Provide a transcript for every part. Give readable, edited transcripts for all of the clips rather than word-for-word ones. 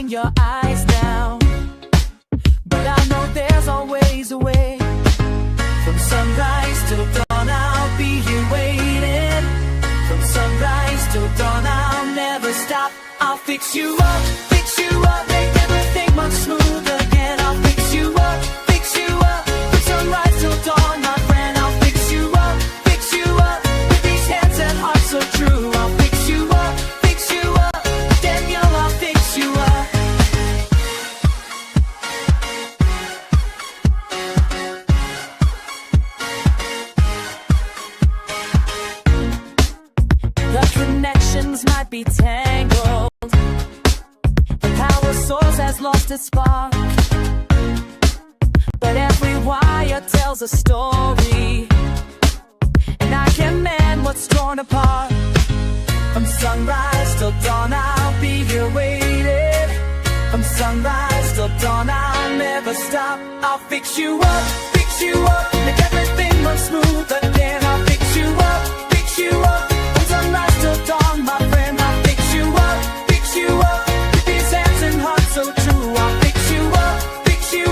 letting your eyes down, but I know there's always a way. From sunrise till dawn, I'll be here waiting. From sunrise till dawn, I'll never stop. I'll fix you up, make everything much smoother again. I'll fix you up, from sunrise till dawn, my friend. I'll fix you up, with these hands and heart so true. I'll fix you up, Daniel, I'll fix you up. The connections might be tangled, the power source has lost its spark, but every wire tells a story, and I can mend what's torn apart. From sunrise till dawn, I'll be here waiting. From sunrise till dawn, I'll never stop. I'll fix you up, make everything run smooth again. I'll fix you up, from sunrise till dawn, my friend. I'll fix you up, with these hands and hearts so true. I'll fix you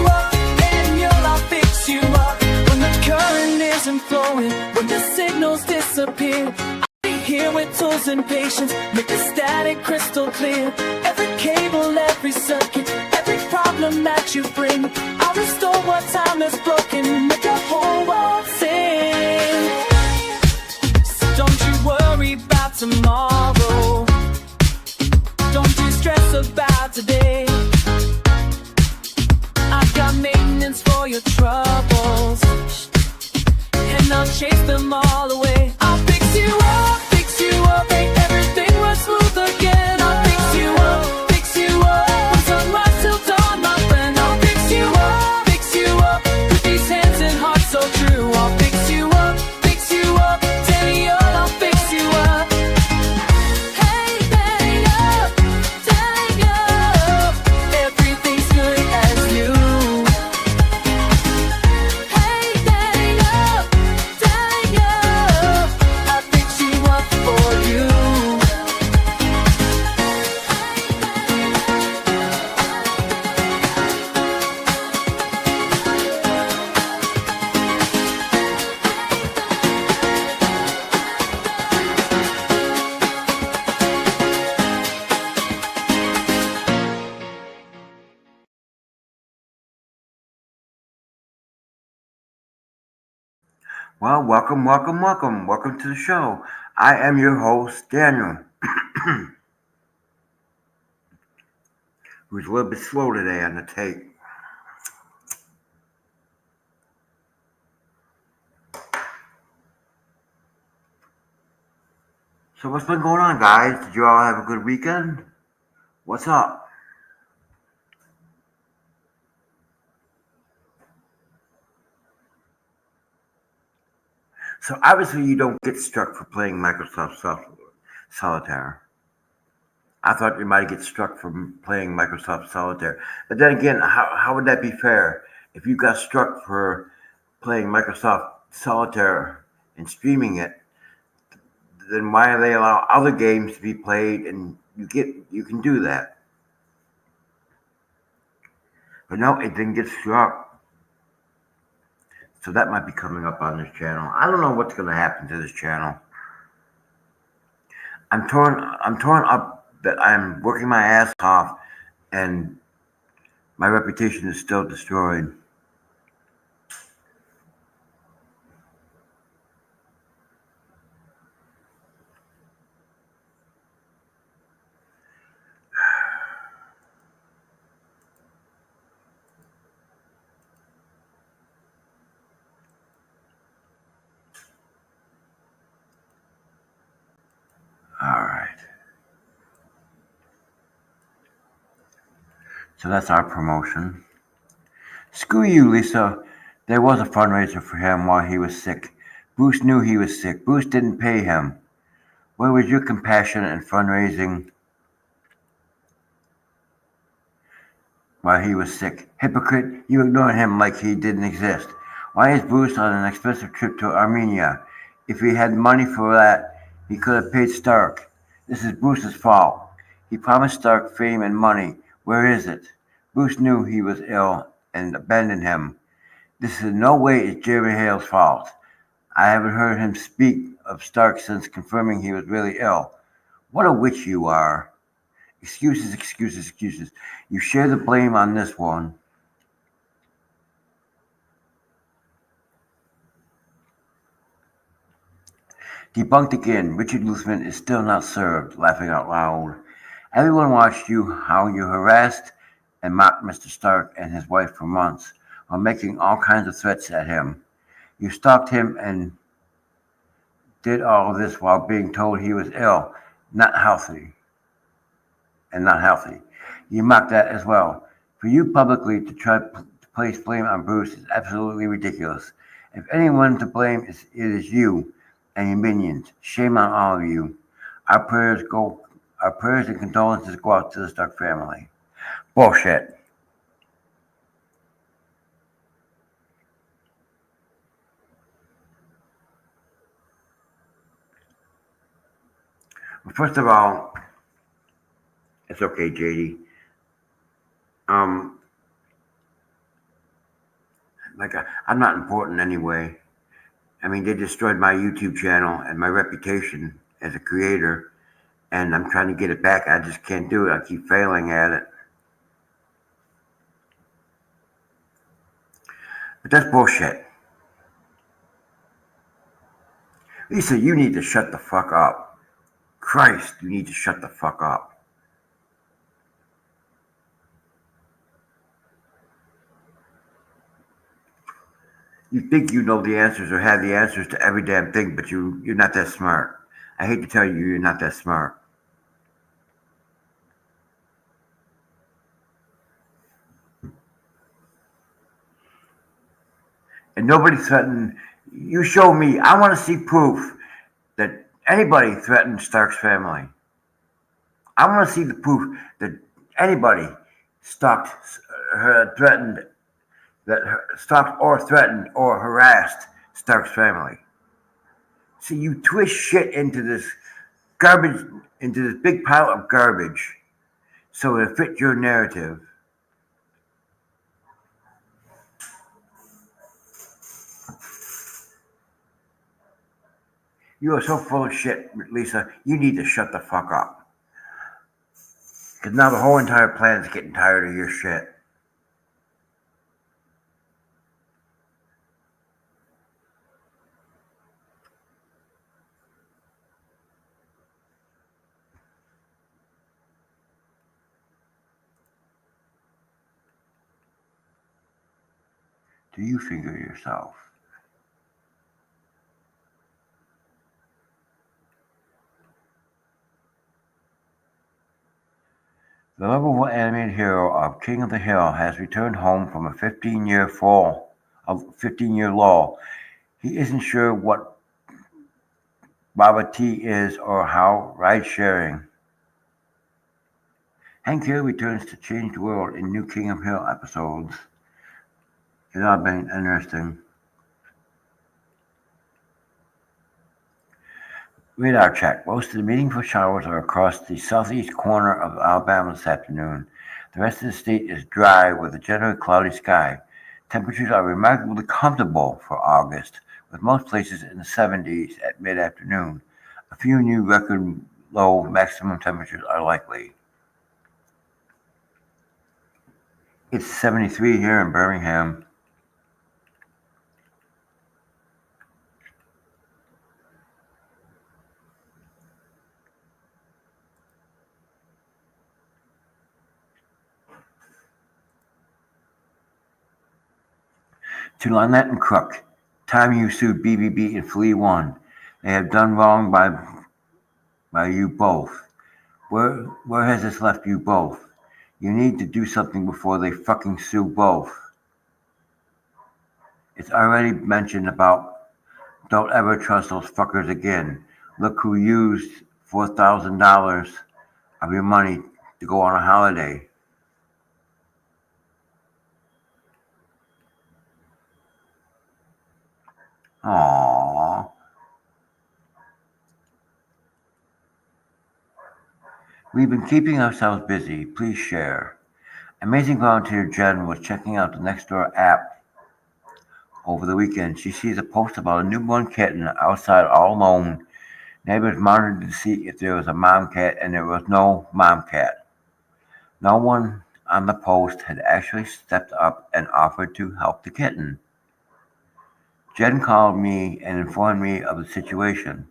up, Daniel, I'll fix you up. When the current isn't flowing, when the signals disappear, here with tools and patience, make the static crystal clear. Every cable, every circuit, every problem that you bring, I'll restore what time has broken, make the whole world sing. So don't you worry about tomorrow, don't you stress about today. I've got maintenance for your troubles, and I'll chase them all away. I'll fix you up, make everything run smooth again. I'll fix you up, from sunrise till dawn, my friend. I'll fix you up, with these hands and hearts so true. I'll fix you up, Daniel, I'll fix you up. Hey, Daniel, everything's good as new. Hey, Daniel, I'll fix you up for you. Well, welcome to the show. I am your host, Daniel, who's a little bit slow today on the tape. So what's been going on, guys? Did you all have a good weekend? What's up? So obviously you don't get struck for playing Microsoft Solitaire. I thought you might get struck for playing Microsoft Solitaire. But then again, how would that be fair? If you got struck for playing Microsoft Solitaire and streaming it, then why do they allow other games to be played and you can do that? But no, it didn't get struck. So that might be coming up on this channel. I don't know what's going to happen to this channel. I'm torn up that I'm working my ass off and my reputation is still destroyed. So that's our promotion. Screw you, Lisa. There was a fundraiser for him while he was sick. Bruce knew he was sick. Bruce didn't pay him. Where was your compassion and fundraising while he was sick? Hypocrite, you ignored him like he didn't exist. Why is Bruce on an expensive trip to Armenia? If he had money for that, he could have paid Stark. This is Bruce's fault. He promised Stark fame and money. Where is it? Bruce knew he was ill and abandoned him. This in no way is Jerry Hale's fault. I haven't heard him speak of Stark since confirming he was really ill. What a witch you are. Excuses, excuses, excuses. You share the blame on this one. Debunked again. Richard Luthman is still not served, laughing out loud. Everyone watched you how you harassed and mocked Mr. Stark and his wife for months, while making all kinds of threats at him. You stalked him and did all of this while being told he was ill, not healthy, and not healthy. You mocked that as well. For you publicly to try to place blame on Bruce is absolutely ridiculous. If anyone to blame, it is you and your minions. Shame on all of you. Our prayers and condolences go out to the Stark family. Bullshit. Well, first of all, it's okay, JD. Um, I'm not important anyway. I mean, they destroyed my YouTube channel and my reputation as a creator, and I'm trying to get it back. I just can't do it. I keep failing at it. But that's bullshit. Lisa, you need to shut the fuck up. Christ, you need to shut the fuck up. You think you know the answers or have the answers to every damn thing, but you're not that smart. I hate to tell you, you're not that smart. And nobody threatened. You show me. I want to see proof that anybody threatened Stark's family. I want to see the proof that anybody stalked, threatened, stalked or threatened or harassed Stark's family. See, you twist shit into this garbage, into this big pile of garbage, so it fit your narrative. You are so full of shit, Lisa. You need to shut the fuck up. Because now the whole entire planet's getting tired of your shit. Do you figure yourself? The lovable animated hero of King of the Hill has returned home from a 15-year lull. He isn't sure what Baba Tea is or how ride-sharing. Hank Hill returns to change the world in new King of Hill episodes. It's all been interesting. Radar check. Most of the meaningful showers are across the southeast corner of Alabama this afternoon. The rest of the state is dry with a generally cloudy sky. Temperatures are remarkably comfortable for August, with most places in the 70s at mid-afternoon. A few new record low maximum temperatures are likely. It's 73 here in Birmingham. To Lynette and Crook, time you sued BBB and Flea won. They have done wrong by you both. Where has this left you both? You need to do something before they fucking sue both. It's already mentioned about don't ever trust those fuckers again. Look who used $4,000 of your money to go on a holiday. Aww. We've been keeping ourselves busy. Please share. Amazing volunteer Jen was checking out the Nextdoor app over the weekend. She sees a post about a newborn kitten outside all alone. Neighbors monitored to see if there was a mom cat, and there was no mom cat. No one on the post had actually stepped up and offered to help the kitten. Jen called me and informed me of the situation.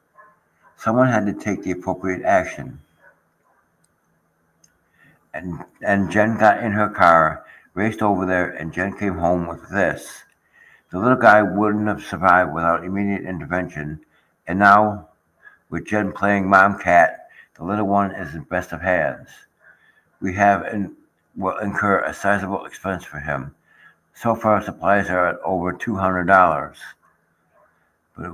Someone had to take the appropriate action. And Jen got in her car, raced over there, and Jen came home with this. The little guy wouldn't have survived without immediate intervention, and now, with Jen playing mom cat, the little one is in best of hands. We have and will incur a sizable expense for him. So far, supplies are at over $200. But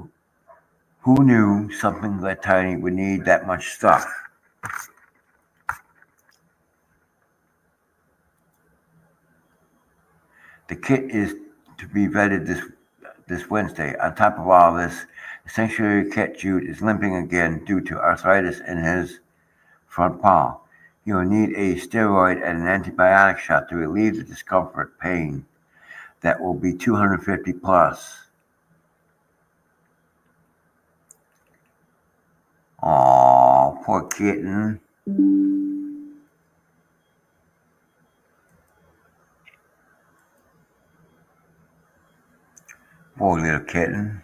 who knew something that tiny would need that much stuff? The kit is to be vetted this Wednesday. On top of all this, the sanctuary cat Jude is limping again due to arthritis in his front paw. He will need a steroid and an antibiotic shot to relieve the discomfort pain. That will be $250 plus. Aw, poor kitten. Poor little kitten.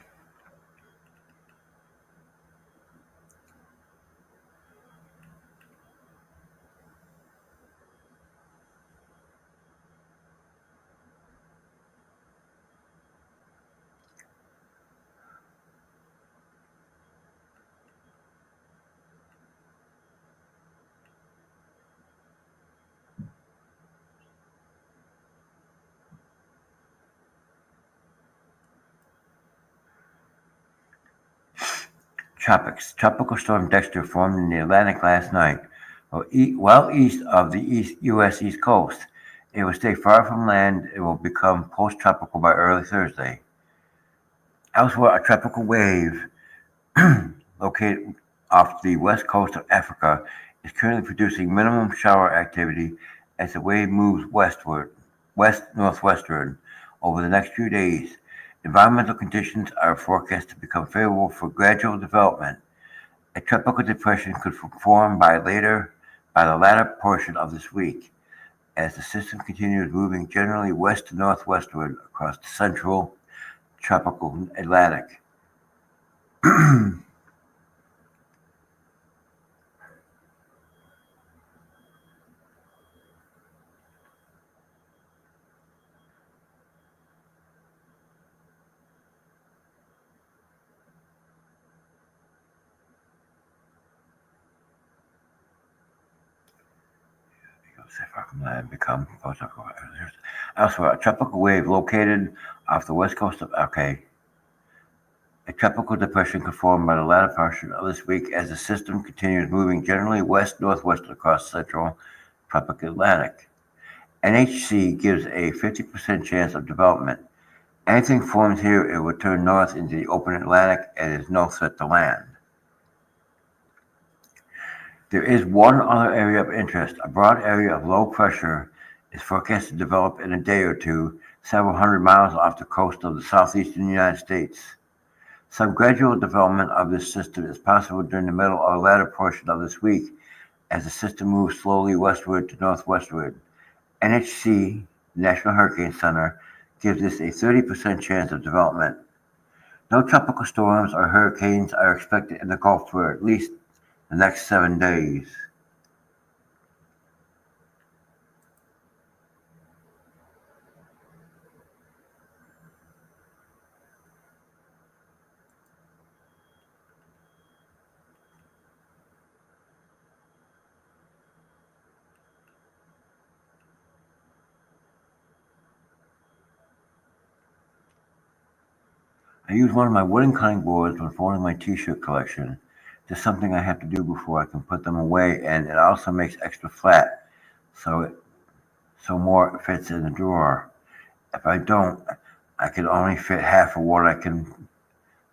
Tropics. Tropical storm Dexter formed in the Atlantic last night, well east of the U.S. East Coast. It will stay far from land. It will become post-tropical by early Thursday. Elsewhere, a tropical wave located off the west coast of Africa is currently producing minimum shower activity as the wave moves west-northwestward over the next few days. Environmental conditions are forecast to become favorable for gradual development. A tropical depression could form by the latter portion of this week, as the system continues moving generally west to northwestward across the central tropical Atlantic. Elsewhere, a tropical wave located off the west coast of a tropical depression could form by the latter portion of this week as the system continues moving generally west-northwest across central tropical Atlantic. NHC gives a 50% chance of development. Anything formed here, it will turn north into the open Atlantic and is no threat to land. There is one other area of interest. A broad area of low pressure is forecast to develop in a day or two, several hundred miles off the coast of the southeastern United States. Some gradual development of this system is possible during the middle or latter portion of this week as the system moves slowly westward to northwestward. NHC, National Hurricane Center, gives this a 30% chance of development. No tropical storms or hurricanes are expected in the Gulf for at least the next 7 days. I use one of my wooden cutting boards when folding my t-shirt collection. Just something I have to do before I can put them away, and it also makes extra flat, so more fits in the drawer. If I don't, I can only fit half of what I can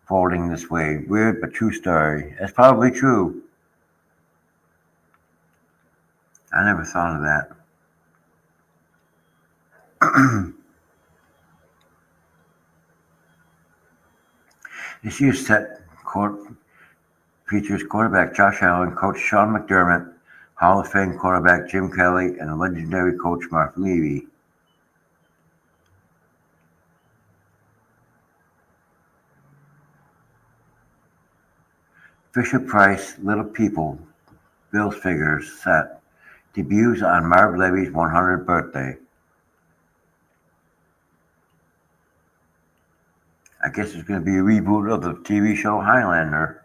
folding this way. Weird but true story. It's probably true. I never thought of that. This year's set features quarterback Josh Allen, coach Sean McDermott, Hall of Fame quarterback Jim Kelly, and legendary coach Mark Levy. Fisher-Price Little People Bills Figures set debuts on Marv Levy's 100th birthday. I guess it's going to be a reboot of the TV show Highlander.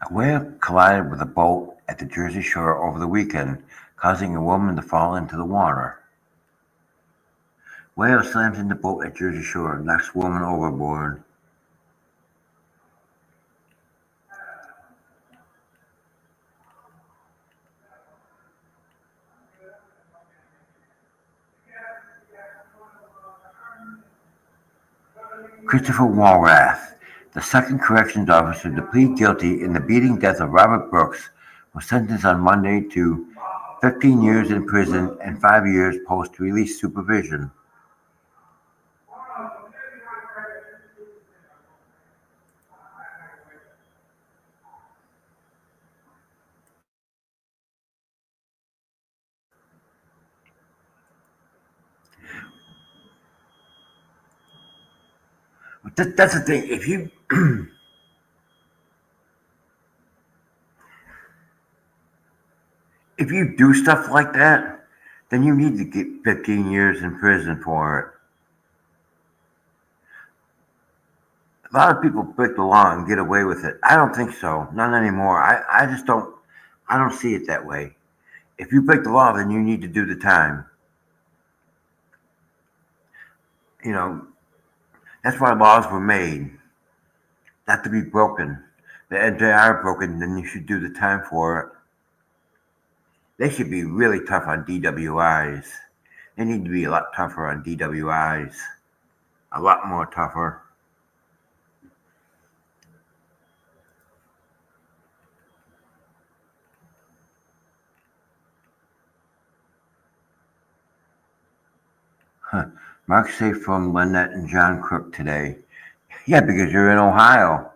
A whale collided with a boat at the Jersey Shore over the weekend, causing a woman to fall into the water. Whale slams into boat at Jersey Shore, knocks woman overboard. Christopher Walrath, the second corrections officer to plead guilty in the beating death of Robert Brooks, was sentenced on Monday to 15 years in prison and 5 years post-release supervision. That's the thing. If you if you do stuff like that, then you need to get 15 years in prison for it. A lot of people break the law and get away with it. I don't think so. Not anymore. I just don't. I don't see it that way. If you break the law, then you need to do the time. You know, that's why laws were made, not to be broken. If they are broken, then you should do the time for it. They should be really tough on DWIs. They need to be a lot tougher on DWIs. A lot more tougher. Huh. Mark safe from Lynette and John Crook today. Yeah, because you're in Ohio.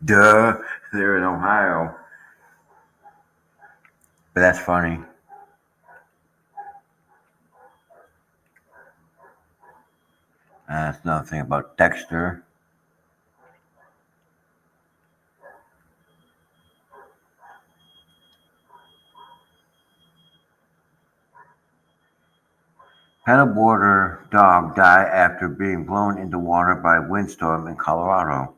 Duh, they're in Ohio. But that's funny. That's another thing about Dexter. Paddleboarder dog die after being blown into water by windstorm in Colorado.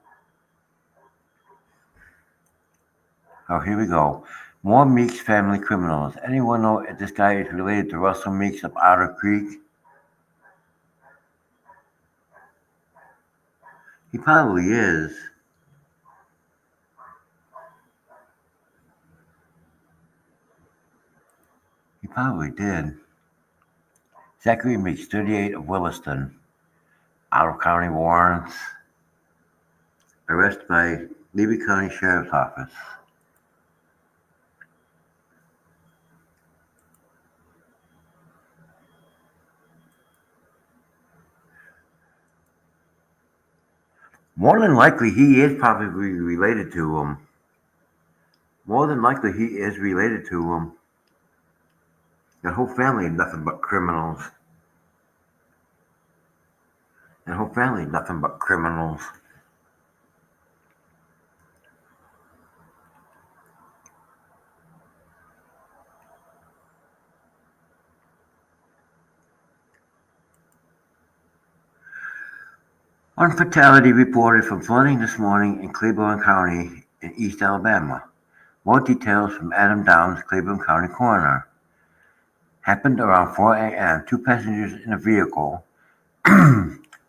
Oh, here we go. More Meeks family criminals. Anyone know if this guy is related to Russell Meeks of Otter Creek? He probably is. He probably did. Zachary Meeks, 38 of Williston. Ottawa County warrants. Arrest by Levy County Sheriff's Office. More than likely, he is probably related to him. More than likely, he is related to him. That whole family is nothing but criminals. That whole family is nothing but criminals. One fatality reported from flooding this morning in Cleveland County in East Alabama. More details from Adam Downs, Cleveland County Coroner. Happened around 4 a.m. Two passengers in a vehicle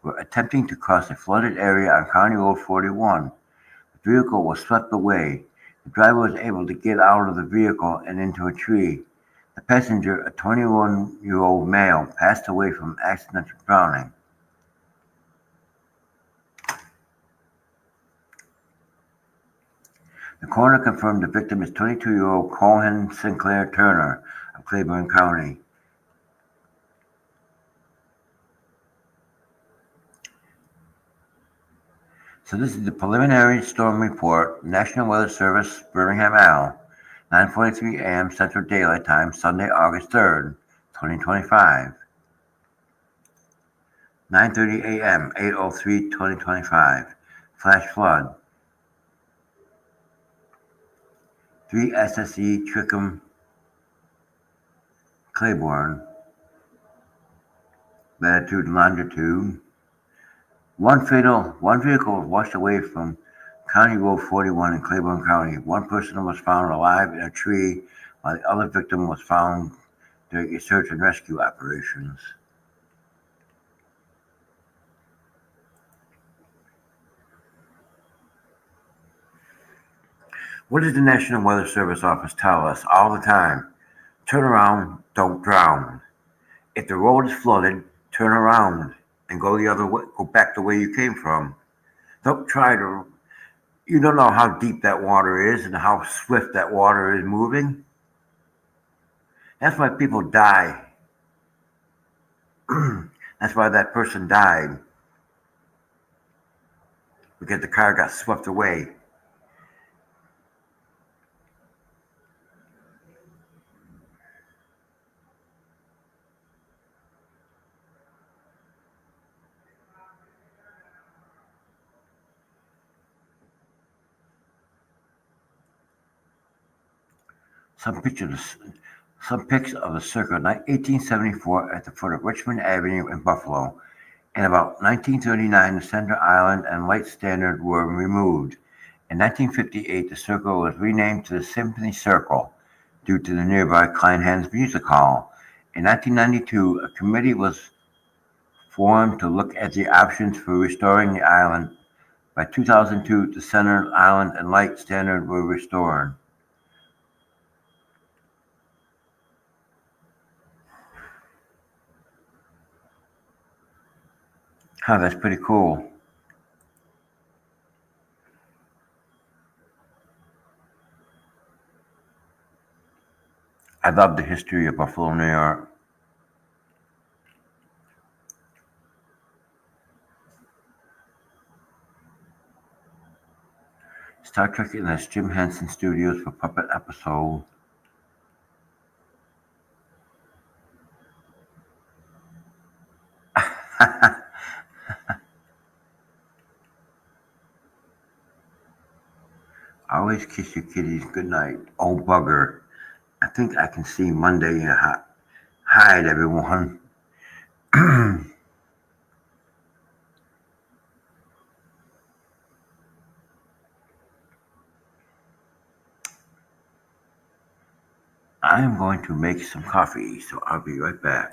were attempting to cross a flooded area on County Road 41. The vehicle was swept away. The driver was able to get out of the vehicle and into a tree. The passenger, a 21-year-old male, passed away from accidental drowning. The coroner confirmed the victim is 22-year-old Cohen Sinclair Turner of Cleveland County. So this is the preliminary storm report. National Weather Service, Birmingham, Al. 9:43 a.m. Central Daylight Time, Sunday, August 3rd, 2025. 9:30 a.m. 8:03/2025. Flash flood. 3 SSE Trickham Claiborne. Latitude and longitude. One vehicle was washed away from County Road 41 in Claiborne County. One person was found alive in a tree, while the other victim was found during a search and rescue operations. What does the National Weather Service Office tell us all the time? Turn around, don't drown. If the road is flooded, turn around and go the other way, go back the way you came from. Don't try to, you don't know how deep that water is and how swift that water is moving. That's why people die. That's why that person died, because the car got swept away. Some pictures, some pics of the circa 1874 at the foot of Richmond Avenue in Buffalo. In about 1939, the center island and light standard were removed. In 1958, the circle was renamed to the Symphony Circle due to the nearby Kleinhans Music Hall. In 1992, a committee was formed to look at the options for restoring the island. By 2002, the center island and light standard were restored. Huh, that's pretty cool. I love the history of Buffalo, New York. Star Trek in the Jim Henson Studios for puppet episode. Always kiss your kitties goodnight. Oh, bugger. I think I can see Monday. Hide, everyone. I am going to make some coffee, so I'll be right back.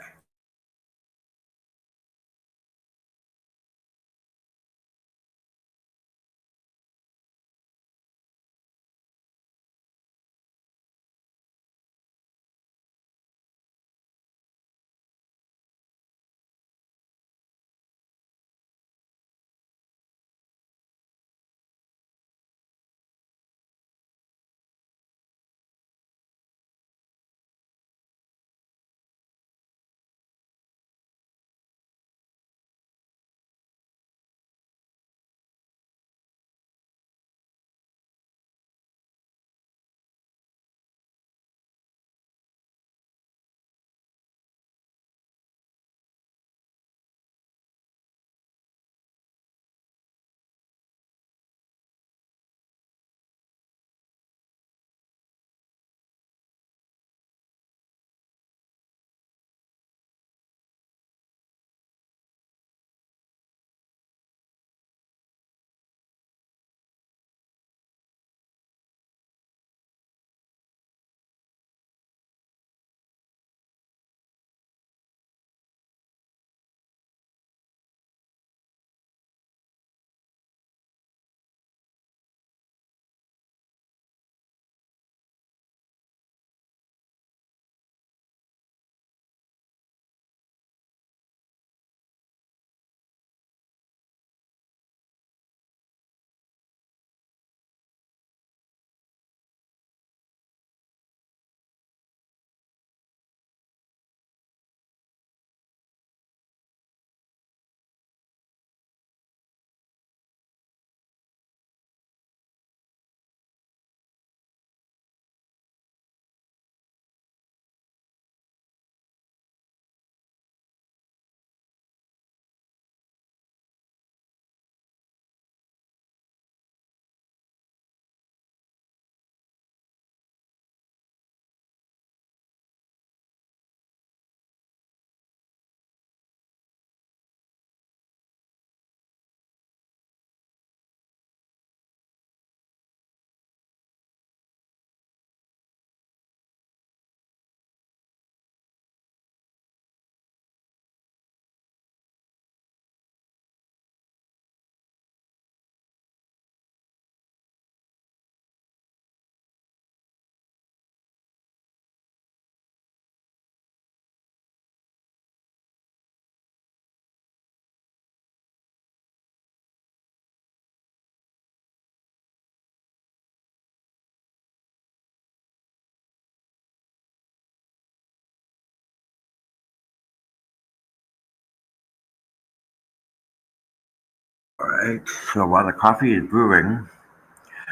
Alright, so while the coffee is brewing,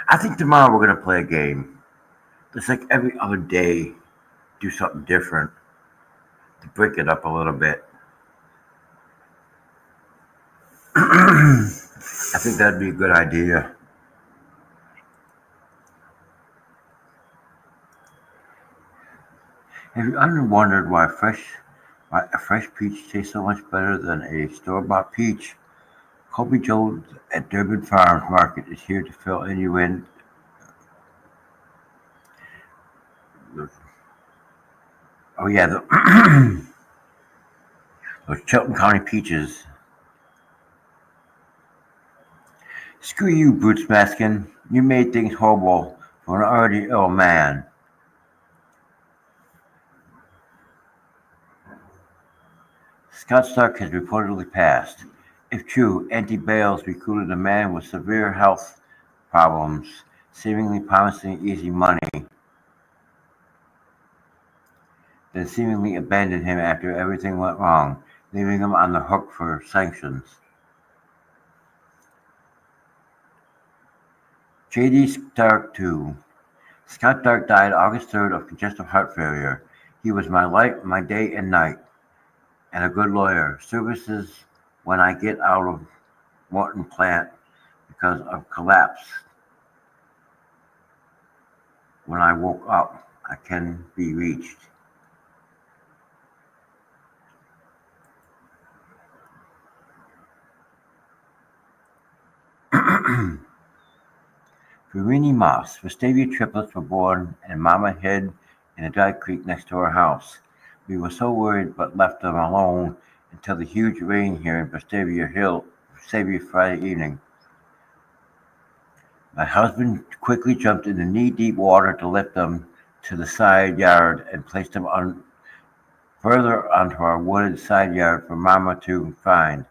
I think tomorrow we're gonna play a game. Just like every other day, do something different to break it up a little bit. I think that'd be a good idea. Have you ever wondered why a fresh peach tastes so much better than a store-bought peach? Kobe Jones at Durban Farms Market is here to fill in you in. Oh yeah, those Chilton County peaches. Screw you, Boots Maskin. You made things horrible for an already ill man. Scott Stark has reportedly passed. If true, Auntie Bales recruited a man with severe health problems, seemingly promising easy money, then seemingly abandoned him after everything went wrong, leaving him on the hook for sanctions. J.D. Stark, too. Scott Dark died August 3rd of congestive heart failure. He was my light, my day and night, and a good lawyer. Services when I get out of Morton plant because of collapse. When I woke up, I can be reached. Verini Moss, Vestavia triplets were born and Mama hid in a dry creek next to our house. We were so worried but left them alone until the huge rain here in Vestavia Friday evening. My husband quickly jumped into knee-deep water to lift them to the side yard and placed them further onto our wooded side yard for Mama to find.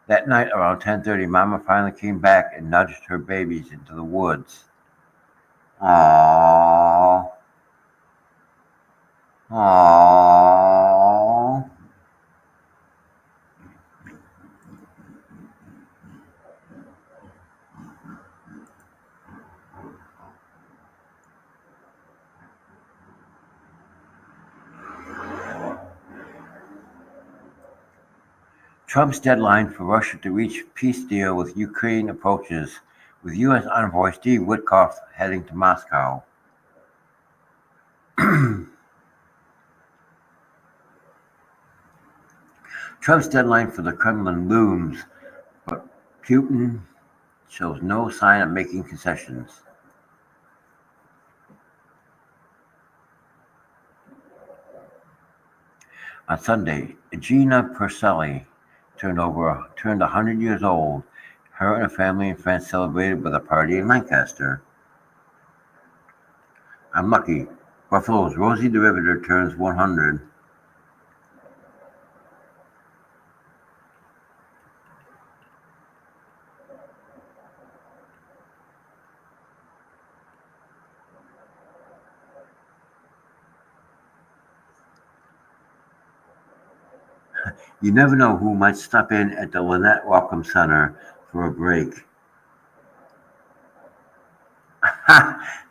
That night around 10:30, Mama finally came back and nudged her babies into the woods. Aww. Aww. Trump's deadline for Russia to reach peace deal with Ukraine approaches, with U.S. envoy Steve Witkoff heading to Moscow. Trump's deadline for the Kremlin looms, but Putin shows no sign of making concessions. On Sunday, Gina Purcelli turned 100 years old. Her and her family and friends celebrated with a party in Lancaster. I'm lucky. Buffalo's Rosie the Riveter turns 100. You never know who might stop in at the Lynette Welcome Center for a break.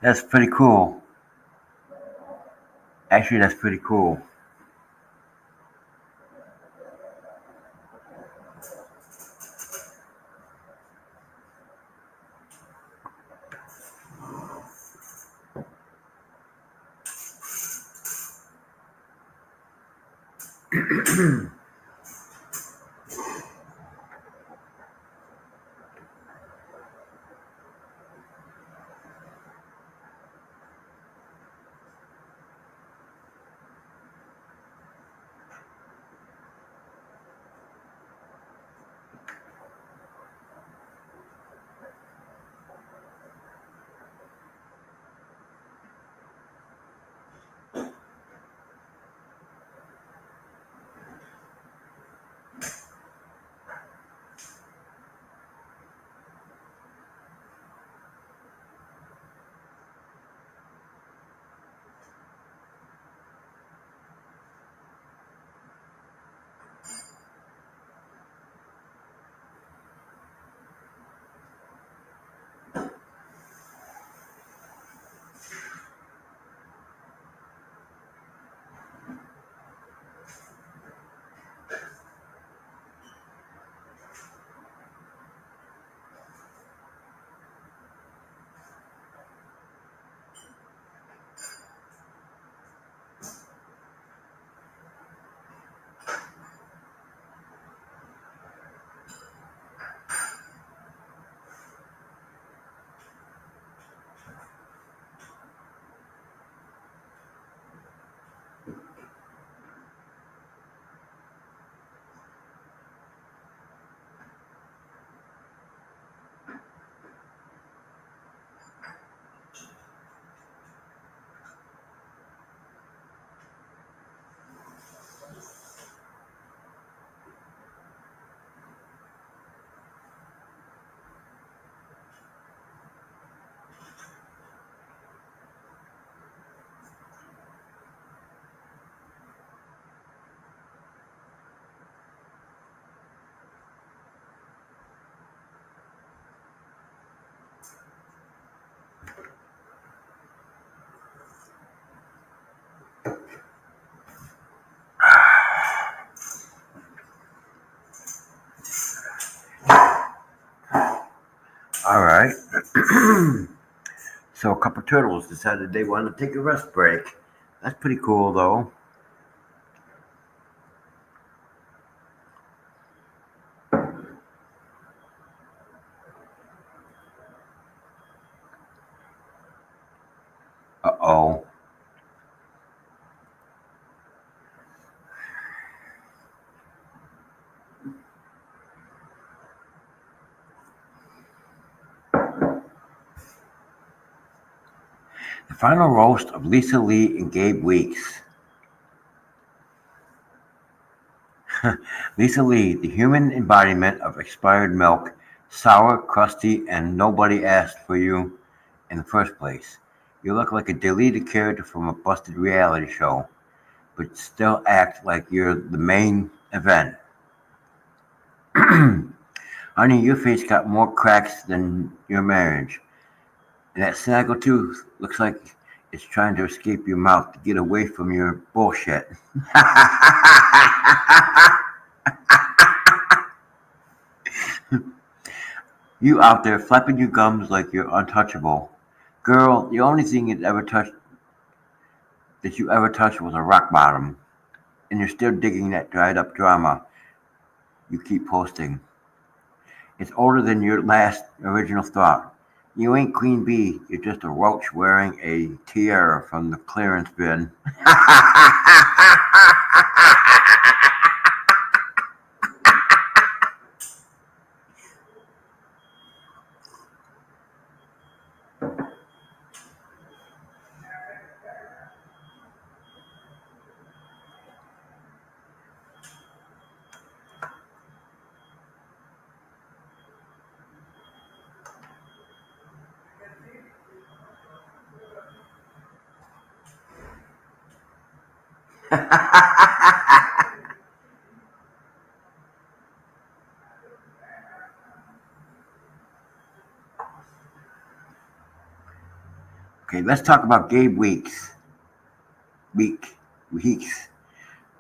That's pretty cool. Actually, that's pretty cool. So a couple turtles decided they wanted to take a rest break. That's pretty cool, though. Uh-oh. The final roast of Lisa Lee and Gabe Weeks. Lisa Lee, the human embodiment of expired milk, sour, crusty, and nobody asked for you in the first place. You look like a deleted character from a busted reality show, but still act like you're the main event. Honey, your face got more cracks than your marriage. And that snaggle tooth looks like it's trying to escape your mouth to get away from your bullshit. You out there flapping your gums like you're untouchable. Girl, the only thing that you ever touched was a rock bottom. And you're still digging that dried up drama you keep posting. It's older than your last original thought. You ain't Queen Bee, you're just a roach wearing a tiara from the clearance bin. Okay, let's talk about Gabe Weeks.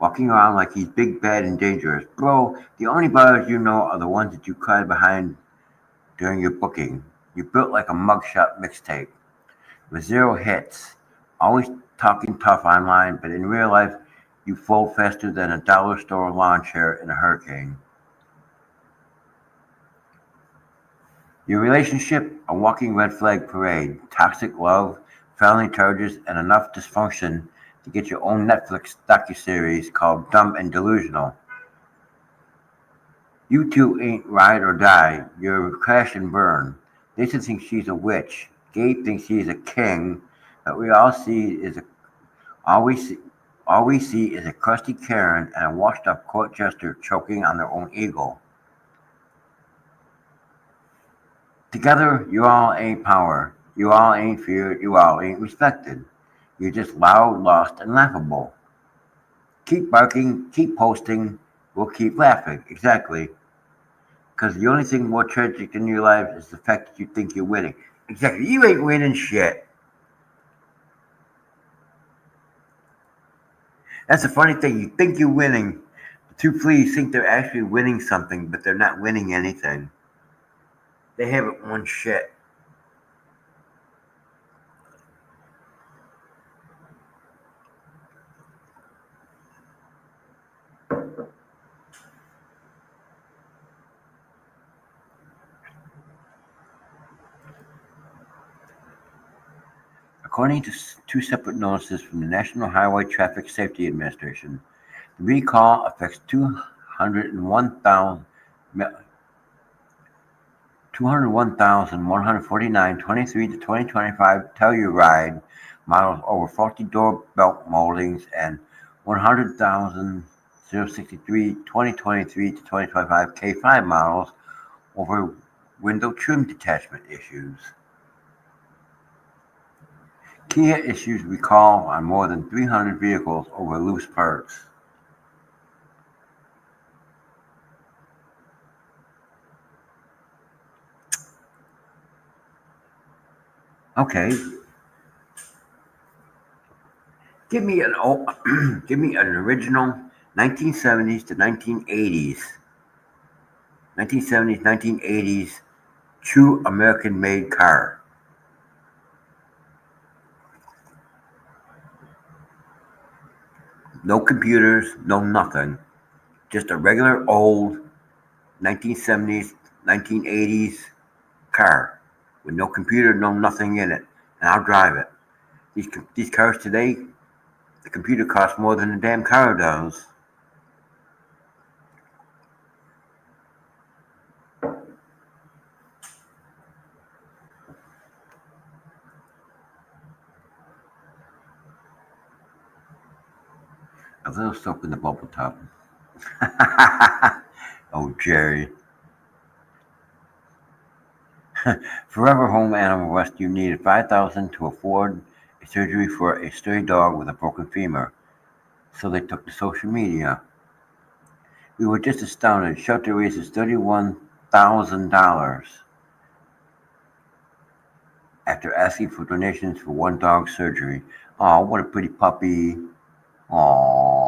Walking around like he's big, bad, and dangerous. Bro, the only bars you know are the ones that you cried behind during your booking. You built like a mugshot mixtape with zero hits, always talking tough online, but in real life, you fold faster than a dollar store lawn chair in a hurricane. Your relationship, a walking red flag parade, toxic love, felony charges, and enough dysfunction to get your own Netflix docuseries called Dumb and Delusional. You two ain't ride or die, you're crash and burn. Lisa thinks she's a witch. Gabe thinks he's a king, but all we see all we see is a crusty Karen and a washed up court jester choking on their own ego. Together, you all ain't power. You all ain't feared. You all ain't respected. You're just loud, lost, and laughable. Keep barking, keep posting, we'll keep laughing. Exactly. Because the only thing more tragic in your life is the fact that you think you're winning. Exactly. You ain't winning shit. That's the funny thing. You think you're winning. The two fleas think they're actually winning something, but they're not winning anything. They haven't won shit. According to two separate notices from the National Highway Traffic Safety Administration, the recall affects 201,149 23 to 2025 Telluride models over 40 door belt moldings and 100,063 2023 to 2025 K5 models over window trim detachment issues. Kia issues recall on more than 300 vehicles over loose parts. Okay, give me an give me an original 1970s to 1980s true American-made car. No computers, no nothing. Just a regular old 1970s, 1980s car with no computer, no nothing in it. And I'll drive it. These cars today, the computer costs more than the damn car does. A little soap in the bubble top. Oh, Jerry. Forever Home Animal Rescue needed $5,000 to afford a surgery for a stray dog with a broken femur, so they took to social media. We were just astounded. Shelter raises $31,000 after asking for donations for one dog's surgery. Oh, what a pretty puppy. Aww.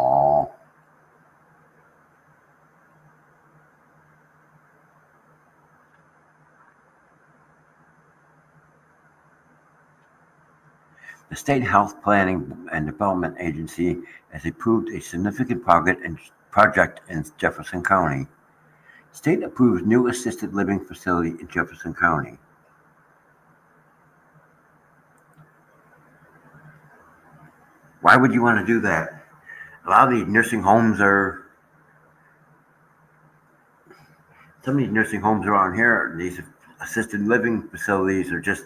The State Health Planning and Development Agency has approved a significant project in Jefferson County. State approves new assisted living facility in Jefferson County. Why would you want to do that? A lot of these nursing homes are, some of these nursing homes around here, these assisted living facilities are just,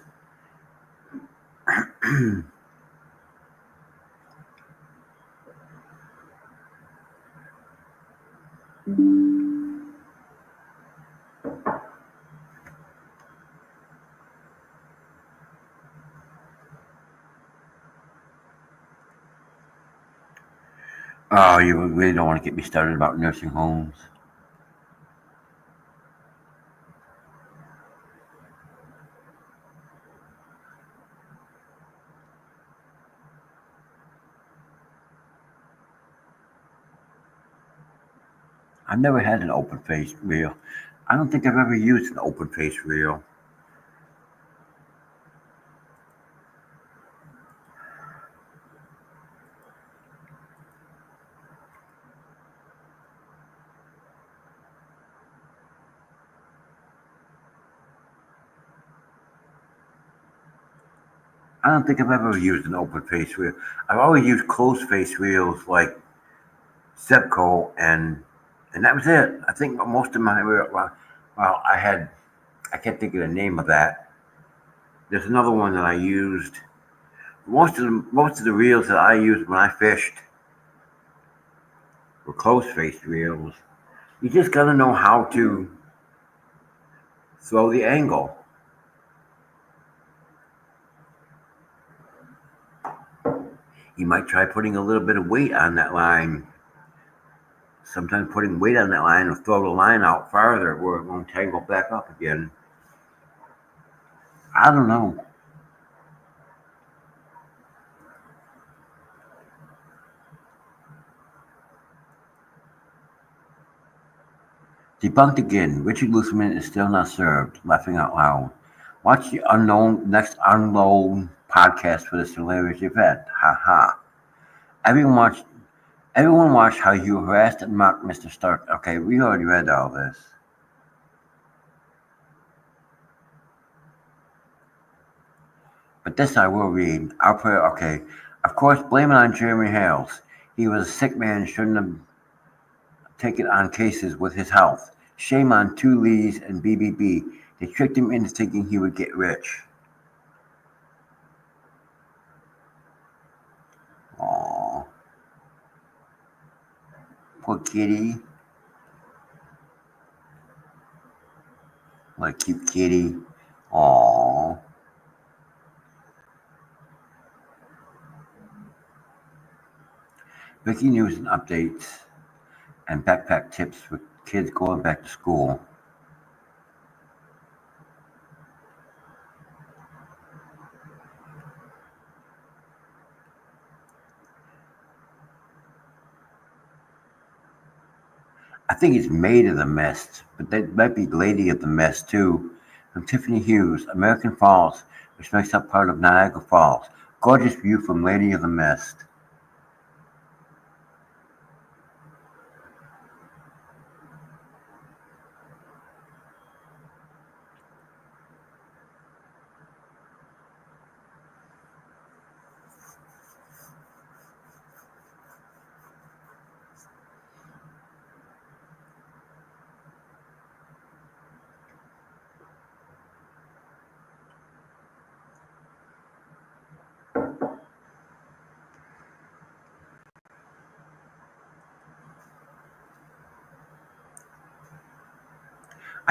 oh, you really don't want to get me started about nursing homes. I've never had an open face reel. I don't think I've ever used an open face reel. I don't think I've ever used an open face reel. I've always used closed face reels like Zebco, and that was it. I think most of my well, I can't think of the name of that. There's another one that I used. Most of the reels that I used when I fished were closed face reels. You just gotta know how to throw the angle. You might try putting a little bit of weight on that line. Sometimes putting weight on that line will throw the line out farther where it won't tangle back up again. I don't know. Debunked again. Richard Luthman is still not served. Laughing out loud. Watch the next unknown podcast for this hilarious event. Ha ha. Everyone watch Everyone watched how you harassed and mocked Mr. Stark. Okay, we already read all this. But this I will read. I'll put it, okay. Of course, blame it on Jeremy Hales. He was a sick man, shouldn't have taken on cases with his health. Shame on 2 Lees and BBB. They tricked him into thinking he would get rich. Aww. Poor kitty. What a cute kitty. Aww. Breaking news and updates and backpack tips for kids going back to school. I think it's Maid of the Mist, but that might be Lady of the Mist too. From Tiffany Hughes, American Falls, which makes up part of Niagara Falls. Gorgeous view from Lady of the Mist.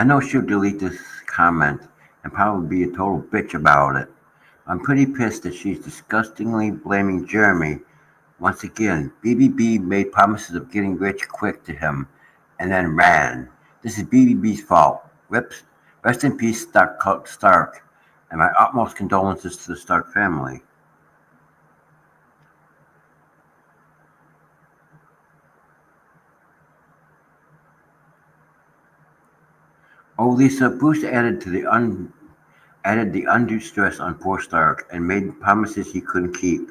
I know she'll delete this comment and probably be a total bitch about it. I'm pretty pissed that she's disgustingly blaming Jeremy. Once again, BBB made promises of getting rich quick to him and then ran. This is BBB's fault. Rest in peace, Stark, and my utmost condolences to the Stark family. Oh, Lisa, Bruce added the undue stress on poor Stark and made promises he couldn't keep.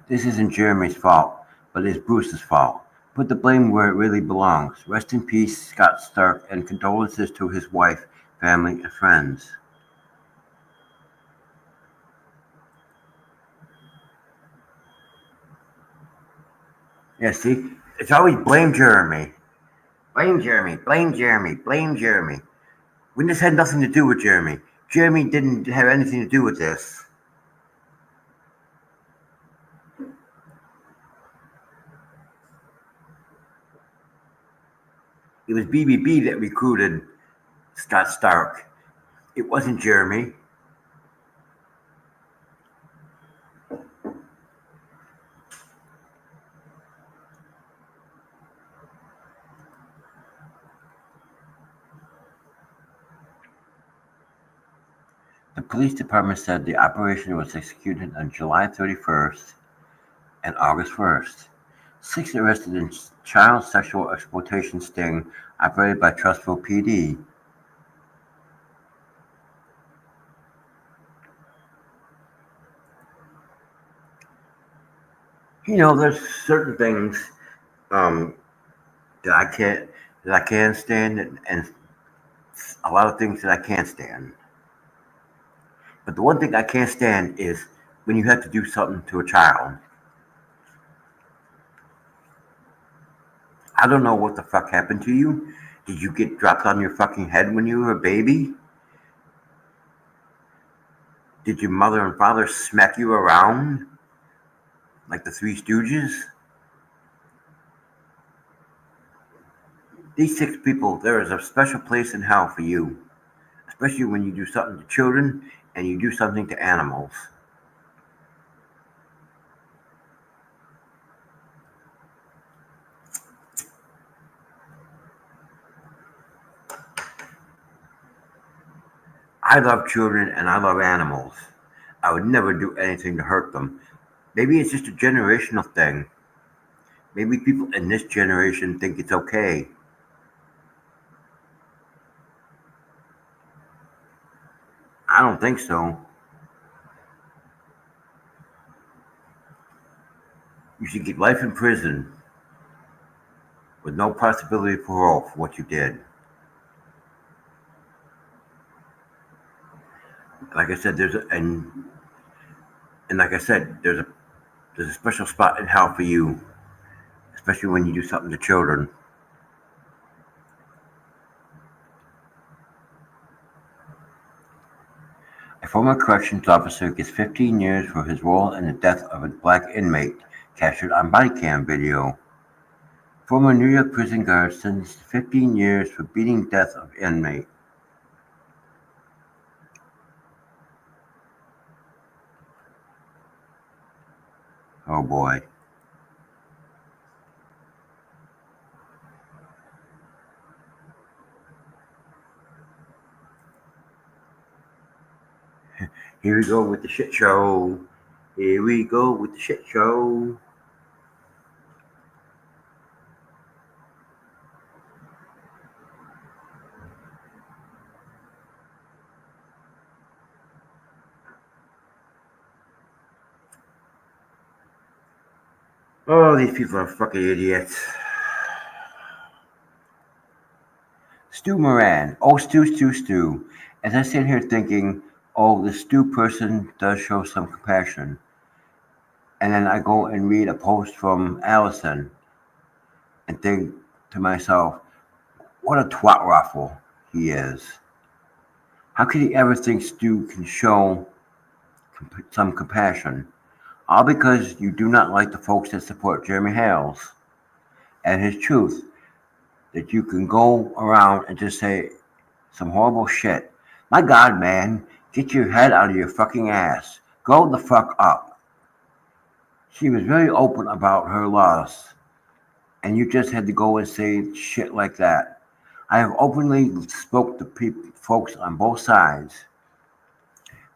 This isn't Jeremy's fault, but it's Bruce's fault. Put the blame where it really belongs. Rest in peace, Scott Stark, and condolences to his wife, family, and friends. Yeah, see? It's always blame Jeremy. Blame Jeremy, blame Jeremy, blame Jeremy. When this had nothing to do with Jeremy. Jeremy didn't have anything to do with this. It was BBB that recruited Scott Stark. It wasn't Jeremy. The police department said the operation was executed on July 31st and August 1st. 6 arrested in child sexual exploitation sting operated by Trustville PD. There's certain things um, that I can stand, and a lot of things that I can't stand. But the one thing I can't stand is when you have to do something to a child. I don't know what the fuck happened to you. Did you get dropped on your fucking head when you were a baby? Did your mother and father smack you around like the Three Stooges? These 6 people, there is a special place in hell for you, especially when you do something to children and you do something to animals. I love children and I love animals. I would never do anything to hurt them. Maybe it's just a generational thing. Maybe people in this generation think it's okay. I don't think so. You should get life in prison with no possibility of parole for what you did. Like I said, and like I said, there's a special spot in hell for you, especially when you do something to children. A former corrections officer gets 15 years for his role in the death of a black inmate, captured on body cam video. Former New York prison guard sentenced to 15 years for beating death of inmate. Oh boy. Here we go with the shit show. Here we go with the shit show. Oh, these people are fucking idiots. Stu Moran. Oh, Stu. As I sit here thinking, oh, the Stu person does show some compassion. And then I go and read a post from Allison and think to myself, what a twat raffle he is. How could he ever think Stu can show some compassion? All because you do not like the folks that support Jeremy Hales and his truth. That you can go around and just say Some horrible shit. My God, man, get your head out of your fucking ass. Grow the fuck up. She was very open about her loss, and you just had to go and say shit like that. I have openly spoke to folks on both sides,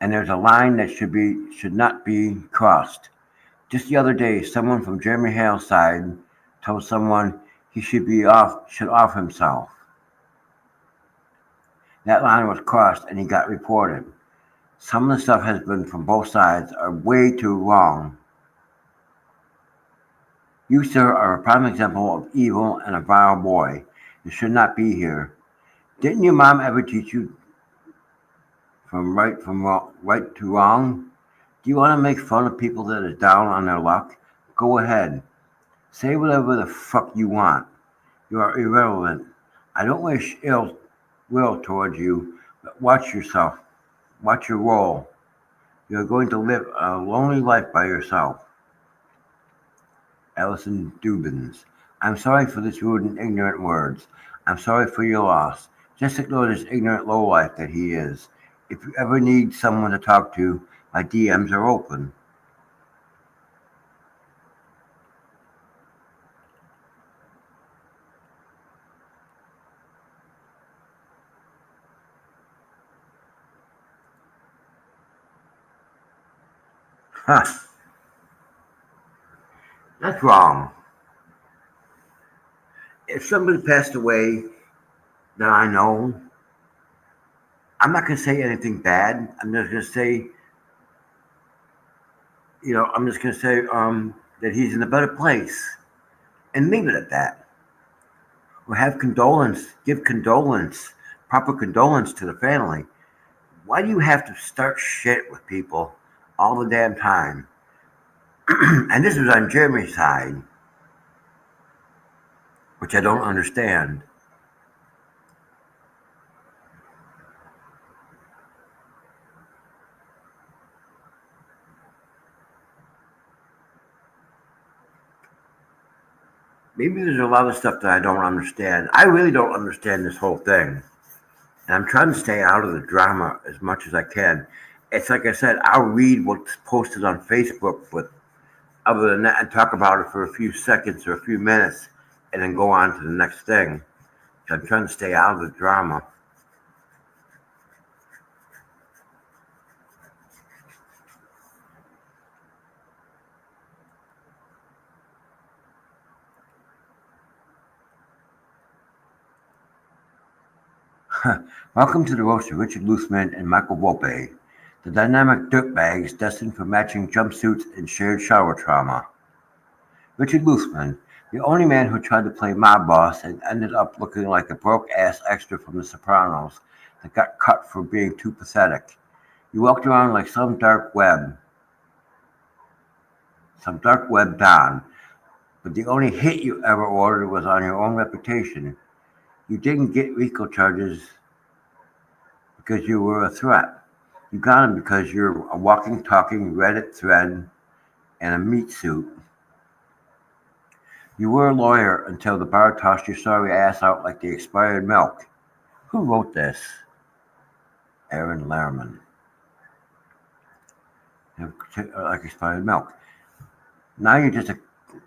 and there's a line that should not be crossed. Just the other day, someone from Jeremy Hale's side told someone he should off himself. That line was crossed, and he got reported. Some of the stuff has been from both sides are way too wrong. You, sir, are a prime example of evil and a vile boy. You should not be here. Didn't your mom ever teach you right to wrong? Do you want to make fun of people that are down on their luck? Go ahead. Say whatever the fuck you want. You are irrelevant. I don't wish ill will towards you, but watch yourself. Watch your role. You are going to live a lonely life by yourself. Allison Dubins. I'm sorry for this rude and ignorant words. I'm sorry for your loss. Just ignore this ignorant lowlife that he is. If you ever need someone to talk to, my DMs are open. Huh. That's wrong. If somebody passed away that I know, I'm not going to say anything bad. I'm just going to say, I'm just going to say that he's in a better place and leave it at that. Or give proper condolence to the family. Why do you have to start shit with people all the damn time? And this was on Jeremy's side, which I don't understand. Maybe there's a lot of stuff that I don't understand. I really don't understand this whole thing. And I'm trying to stay out of the drama as much as I can. It's like I said, I'll read what's posted on Facebook, but other than that, and talk about it for a few seconds or a few minutes, and then go on to the next thing. I'm trying to stay out of the drama. Welcome to the roast of Richard Luthman and Michael Volpe, the dynamic dirtbags destined for matching jumpsuits and shared shower trauma. Richard Luthman, the only man who tried to play mob boss and ended up looking like a broke-ass extra from The Sopranos that got cut for being too pathetic. You walked around like some dark web don, but the only hit you ever ordered was on your own reputation. You didn't get RICO charges because you were a threat. You got them because you're a walking, talking Reddit thread and a meat suit. You were a lawyer until the bar tossed your sorry ass out like the expired milk. Who wrote this? Aaron Lehrman. Like expired milk. Now you're just a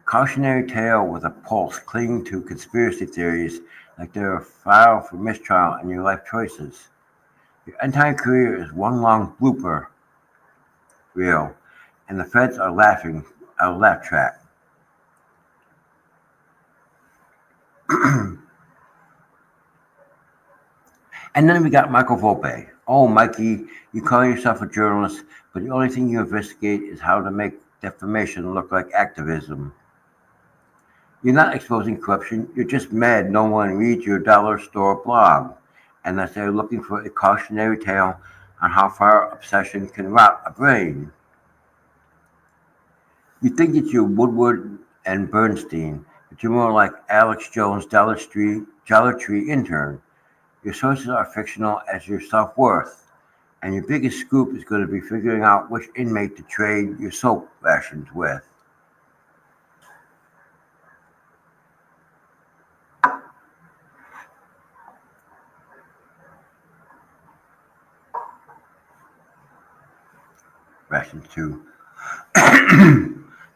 cautionary tale with a pulse clinging to conspiracy theories like they're a file for mistrial in your life choices. Your entire career is one long blooper reel, and the feds are laughing at a laugh track. And then we got Michael Volpe. Oh, Mikey, you call yourself a journalist, but the only thing you investigate is how to make defamation look like activism. You're not exposing corruption, you're just mad no one reads your dollar store blog, unless they're looking for a cautionary tale on how far obsession can rot a brain. You think it's your Woodward and Bernstein, but you're more like Alex Jones' Dollar Tree intern. Your sources are fictional as your self-worth, and your biggest scoop is going to be figuring out which inmate to trade your soap rations with. reactions to.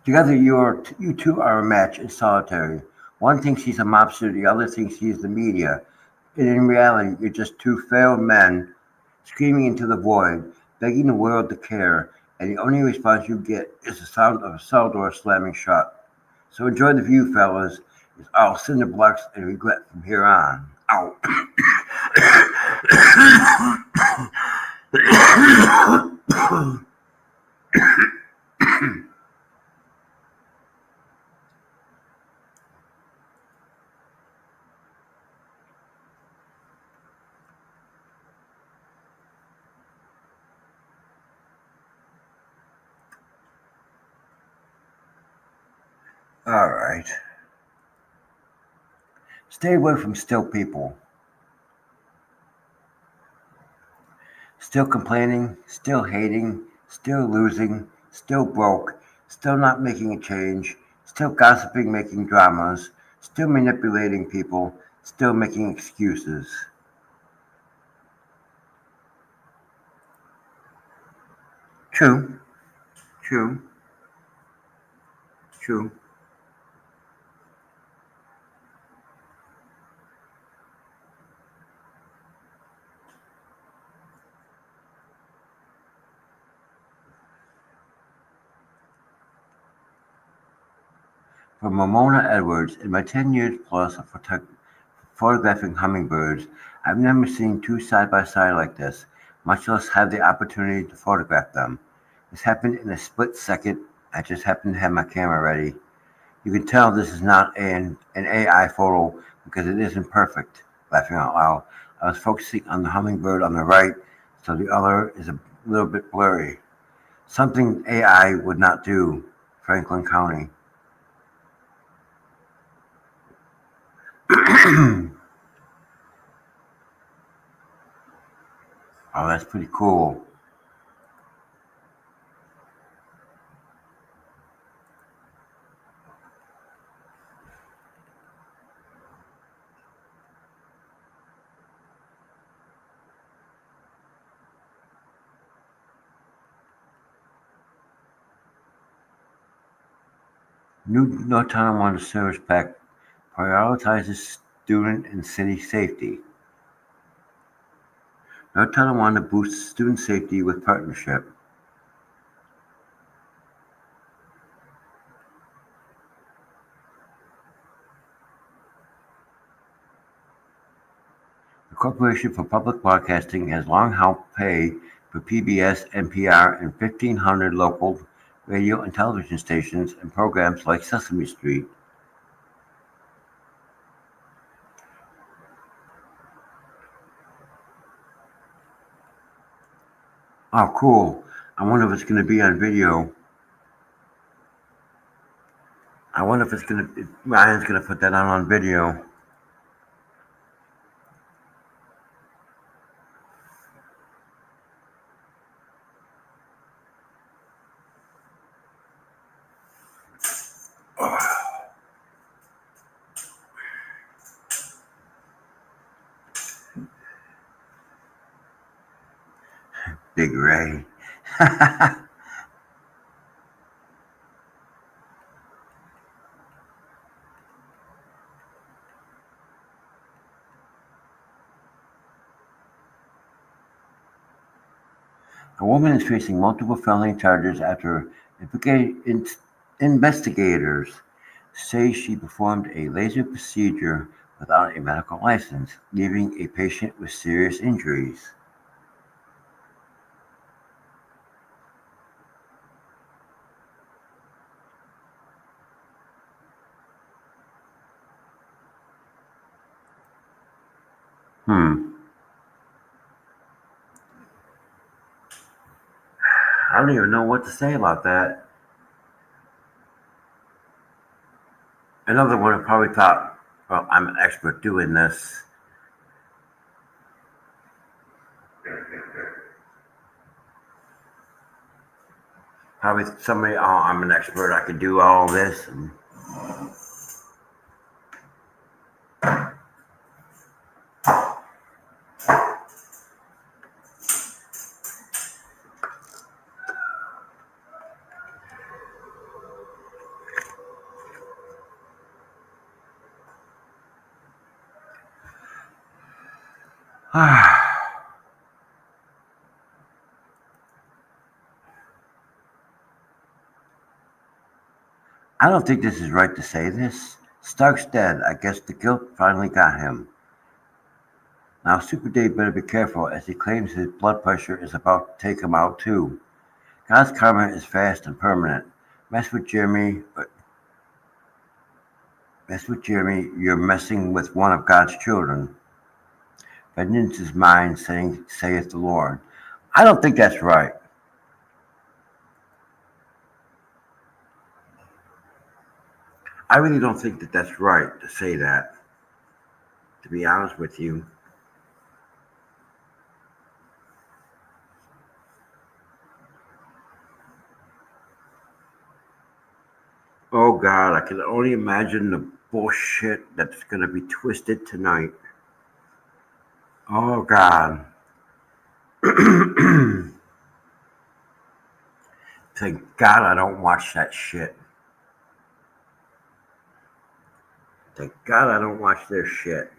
Together, you two are a match in solitary. One thinks he's a mobster, the other thinks he's the media. And in reality, you're just two failed men screaming into the void, begging the world to care, and the only response you get is the sound of a cell door slamming shut. So enjoy the view, fellas. It's all cinder blocks and regret from here on. Ow. All right. Stay away from still people. Still complaining, still hating, still losing, still broke, still not making a change, still gossiping, making dramas, still manipulating people, still making excuses. True, true, true. From Ramona Edwards, in my 10 years plus of photographing hummingbirds, I've never seen two side by side like this, much less have the opportunity to photograph them. This happened in a split second. I just happened to have my camera ready. You can tell this is not an AI photo because it isn't perfect. Laughing out loud, I was focusing on the hummingbird on the right, so the other is a little bit blurry. Something AI would not do. Franklin County. Oh, that's pretty cool. New North Tonawanda Service Pack prioritizes student and city safety. North Tonawanda boosts student safety with partnership. The Corporation for Public Broadcasting has long helped pay for PBS, NPR, and 1,500 local radio and television stations and programs like Sesame Street. Oh, cool. I wonder if it's going to be on video. I wonder if Ryan's going to put that on video. Big Ray. A woman is facing multiple felony charges after investigators say she performed a laser procedure without a medical license, leaving a patient with serious injuries. Hmm. I don't even know what to say about that. Another one probably thought, well, I'm an expert doing this. Probably somebody, oh, I'm an expert, I could do all this. And I don't think this is right to say this. Stark's dead. I guess the guilt finally got him. Now Super Dave better be careful as he claims his blood pressure is about to take him out too. God's karma is fast and permanent. Mess with Jeremy, you're messing with one of God's children. Vengeance is mine, saith the Lord. I don't think that's right. I really don't think that that's right to say that, to be honest with you. Oh God, I can only imagine the bullshit that's going to be twisted tonight. Oh God. Thank God I don't watch that shit. Thank God I don't watch their shit.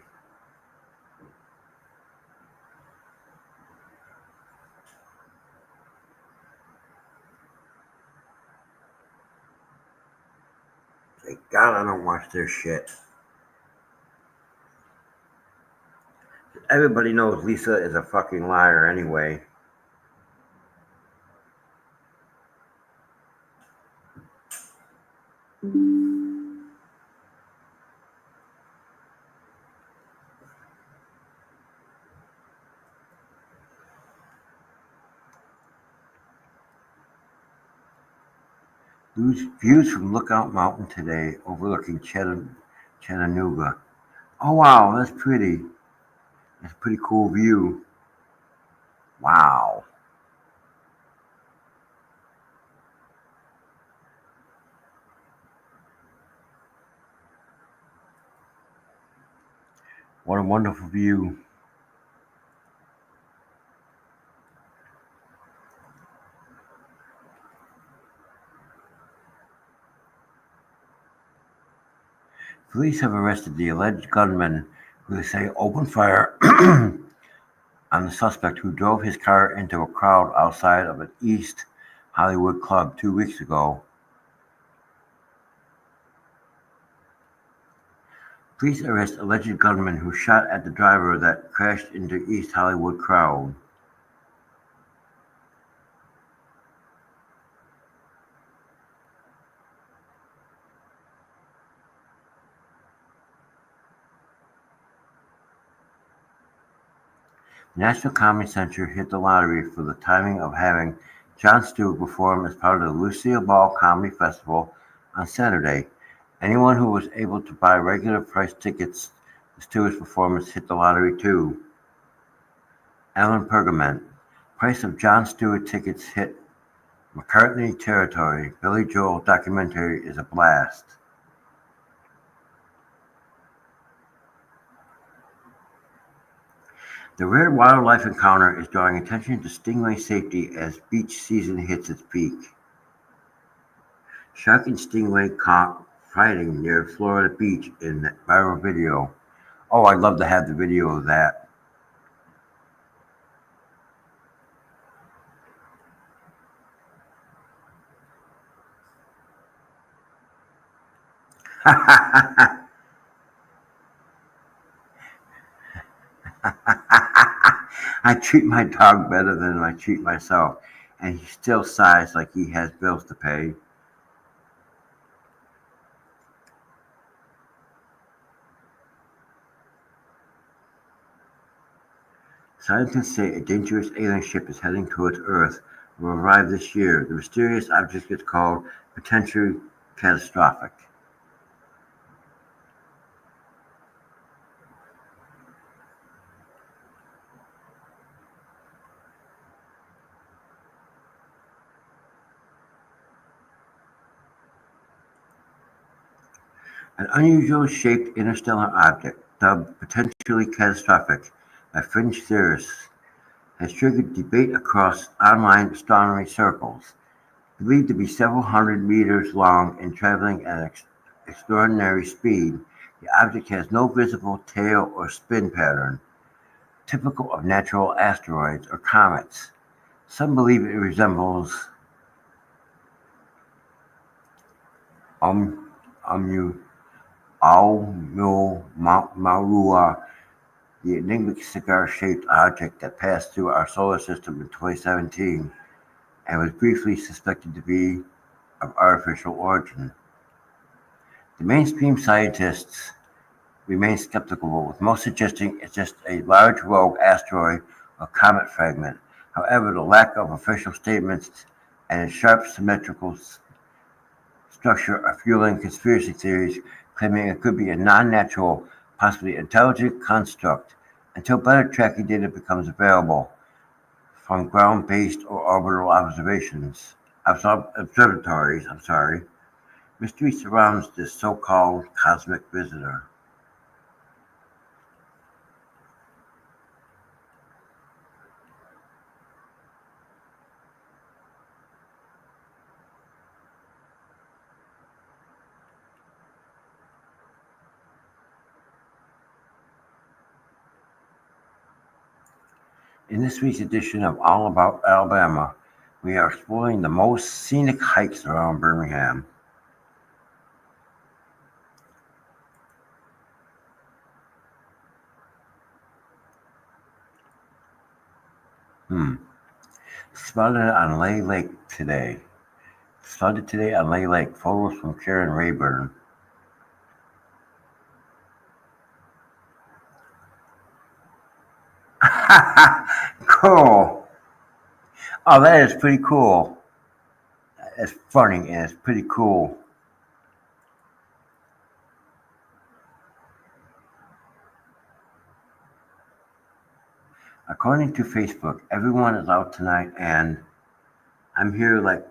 Thank God I don't watch their shit. Everybody knows Lisa is a fucking liar anyway. Views from Lookout Mountain today overlooking Chattanooga. Oh wow, that's pretty. That's a pretty cool view. Wow. What a wonderful view. Police have arrested the alleged gunman who they say opened fire on the suspect who drove his car into a crowd outside of an East Hollywood club 2 weeks ago. Police arrest alleged gunman who shot at the driver that crashed into East Hollywood crowd. The National Comedy Center hit the lottery for the timing of having Jon Stewart perform as part of the Lucille Ball Comedy Festival on Saturday. Anyone who was able to buy regular price tickets to Stewart's performance hit the lottery too. Alan Pergament. Price of Jon Stewart tickets hit McCartney territory. Billy Joel documentary is a blast. The rare wildlife encounter is drawing attention to stingray safety as beach season hits its peak. Shark and stingray caught fighting near Florida beach in viral video. Oh, I'd love to have the video of that. I treat my dog better than I treat myself, and he still sighs like he has bills to pay. Scientists say a dangerous alien ship is heading towards Earth will arrive this year. The mysterious object is called potentially catastrophic. An unusual shaped interstellar object, dubbed potentially catastrophic by fringe theorists, has triggered debate across online astronomy circles. Believed to be several hundred meters long and traveling at an extraordinary speed, the object has no visible tail or spin pattern. typical of natural asteroids or comets. Some believe it resembles um, Oumuamua, the enigmatic cigar-shaped object that passed through our solar system in 2017 and was briefly suspected to be of artificial origin. The mainstream scientists remain skeptical, with most suggesting it's just a large rogue asteroid or comet fragment. However, the lack of official statements and its sharp symmetrical structure are fueling conspiracy theories claiming it could be a non-natural, possibly intelligent construct until better tracking data becomes available from ground-based or orbital observatories. Mystery surrounds this so-called cosmic visitor. In this week's edition of All About Alabama, we are exploring the most scenic hikes around Birmingham. Spotted on Lay Lake today. Spotted today on Lay Lake. Photos from Karen Rayburn. Cool. Oh, that is pretty cool. It's funny and it's pretty cool. According to Facebook, everyone is out tonight, and I'm here like,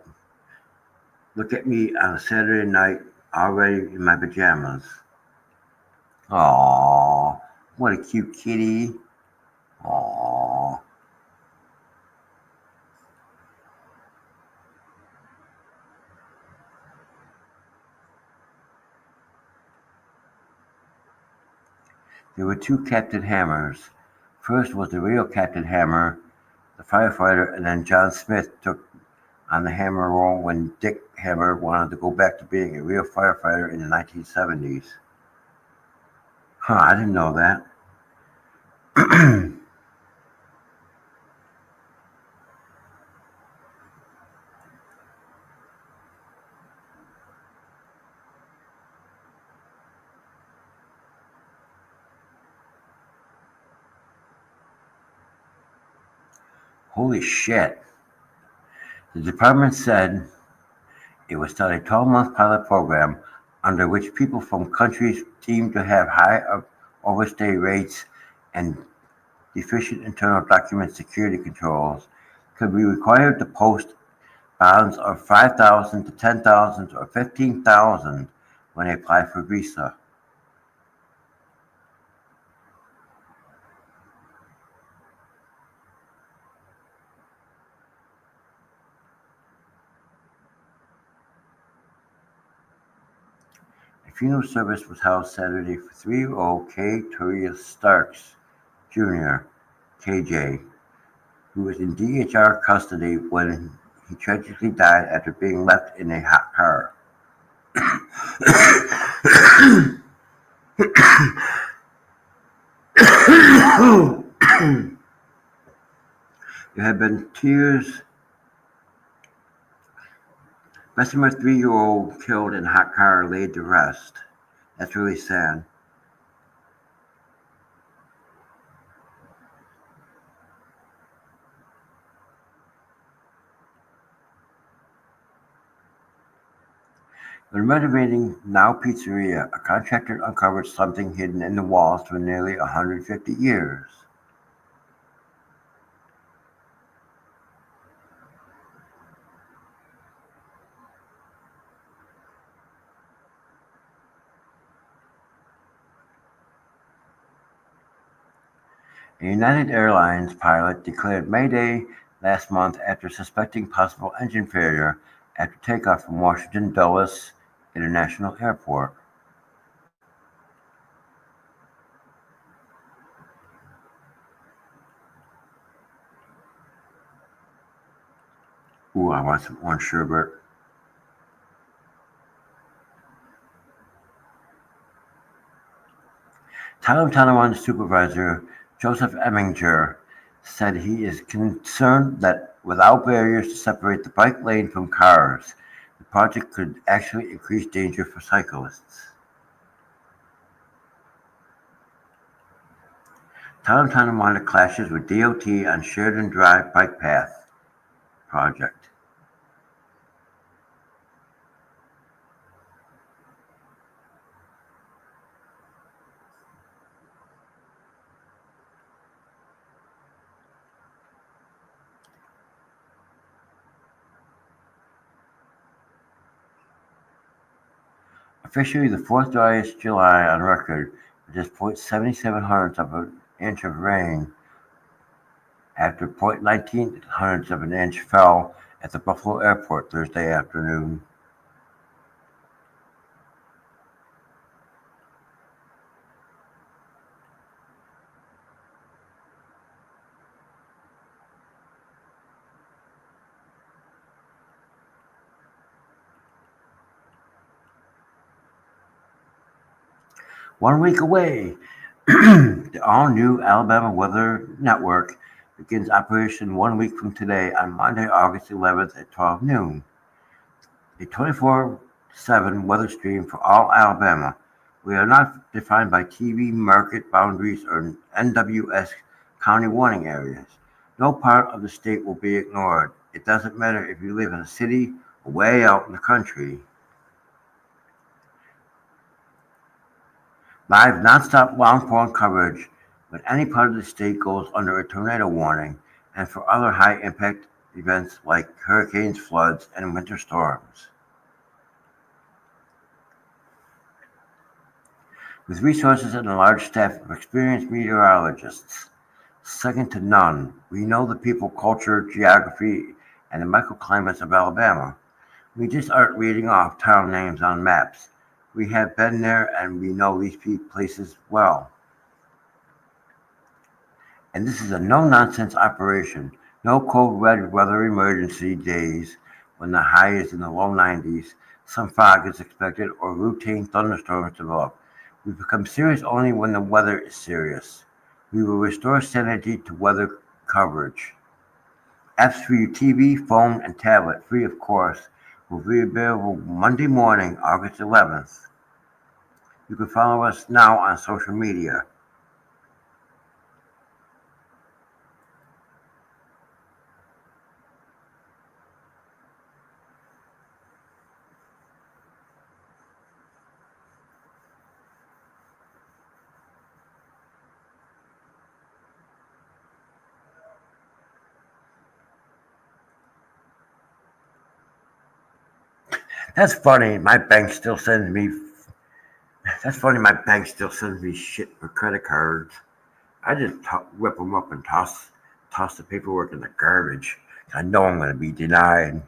look at me on a Saturday night, already in my pajamas. Aww, what a cute kitty. Aww. There were two Captain Hammers. First was the real Captain Hammer, the firefighter, and then John Smith took on the hammer role when Dick Hammer wanted to go back to being a real firefighter in the 1970s. Huh, I didn't know that. Holy shit. The department said it would start a 12-month pilot program under which people from countries deemed to have high overstay rates and deficient internal document security controls could be required to post bonds of $5,000 to $10,000 or $15,000 when they apply for visa. A funeral service was held Saturday for 3-year-old K. Torius Starks, Jr., KJ, who was in DHR custody when he tragically died after being left in a hot car. There have been tears. Bessemer 3-year-old killed in hot car laid to rest. That's really sad. When renovating Now Pizzeria, a contractor uncovered something hidden in the walls for nearly 150 years. A United Airlines pilot declared Mayday last month after suspecting possible engine failure after takeoff from Washington Dulles International Airport. Ooh, I want some orange sherbet. Tonawanda supervisor Joseph Eminger said he is concerned that without barriers to separate the bike lane from cars, the project could actually increase danger for cyclists. Tonawanda clashes with DOT on Sheridan Drive bike path project. Officially the fourth driest July on record, with just 0.77 of an inch of rain after 0.19 of an inch fell at the Buffalo Airport Thursday afternoon. One week away, the all-new Alabama Weather Network begins operation 1 week from today on Monday, August 11th at 12 noon. A 24/7 weather stream for all Alabama. We are not defined by TV market boundaries or NWS county warning areas. No part of the state will be ignored. It doesn't matter if you live in a city or way out in the country. Live nonstop long-form coverage when any part of the state goes under a tornado warning and for other high-impact events like hurricanes, floods, and winter storms. With resources and a large staff of experienced meteorologists, second to none, we know the people, culture, geography, and the microclimates of Alabama. We just aren't reading off town names on maps. We have been there and we know these places well. And this is a no-nonsense operation. No code red weather emergency days when the high is in the low 90s, some fog is expected, or routine thunderstorms develop. We become serious only when the weather is serious. We will restore sanity to weather coverage. Apps for your TV, phone, and tablet, free of course, will be available Monday morning, August 11th. You can follow us now on social media. That's funny. That's funny. My bank still sends me shit for credit cards. I just whip them up and toss the paperwork in the garbage. I know I'm going to be denied.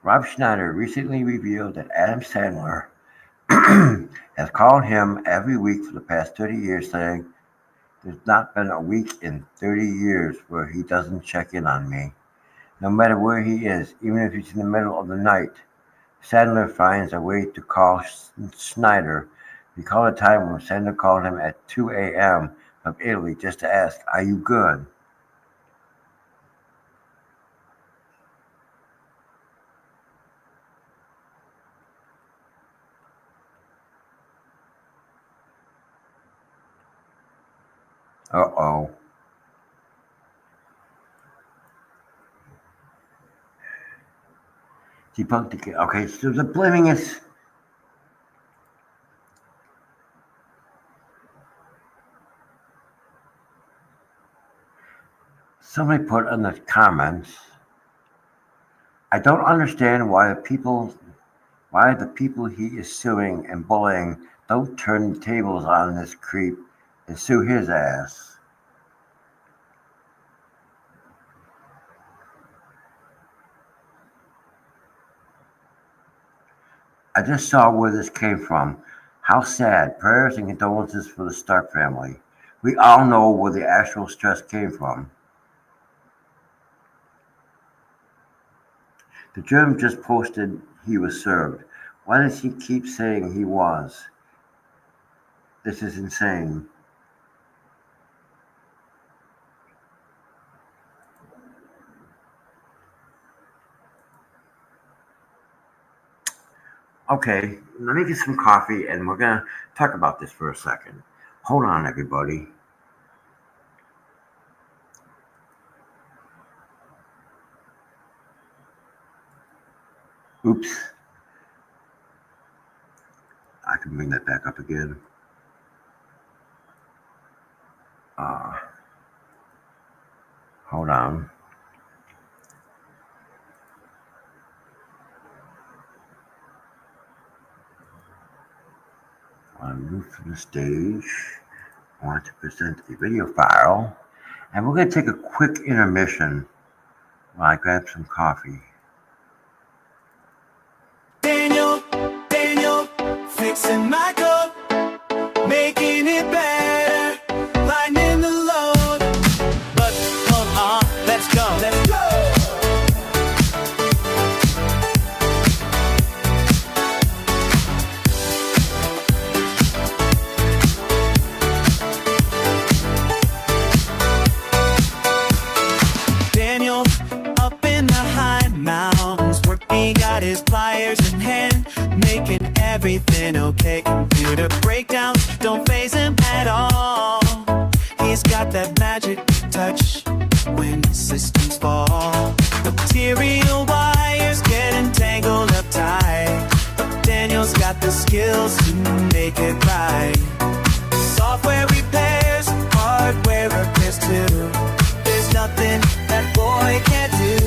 Rob Schneider recently revealed that Adam Sandler has called him every week for the past 30 years, saying, "There's not been a week in 30 years where he doesn't check in on me. No matter where he is, even if it's in the middle of the night." Sandler finds a way to call Snyder. Recalled a time when Sandler called him at 2 a.m. from Italy just to ask, "Are you good?" Uh-oh. Debunked the case. Okay, so the blaming is somebody put in the comments. I don't understand why the people he is suing and bullying don't turn the tables on this creep and sue his ass. I just saw where this came from. How sad. Prayers and condolences for the Stark family. We all know where the actual stress came from. The German just posted he was served. Why does he keep saying he was? This is insane. Okay, let me get some coffee and we're gonna talk about this for a second. Hold on, everybody. Oops, I can bring that back up again. Uh, Hold on. I'm move to the stage. I want to present a video file, and we're going to take a quick intermission while I grab some coffee. Daniel, Daniel, fixing my cup, making it better, lightening the load. But come on, let's go, let's go. Daniel, up in the high mountains, working, got his pliers in hand, making everything okay. Computer breakdowns don't faze him at all. He's got that magic touch when systems fall. Material wires get entangled up tight, but Daniel's got the skills to make it right. Software repairs, hardware repairs too. There's nothing that boy can't do.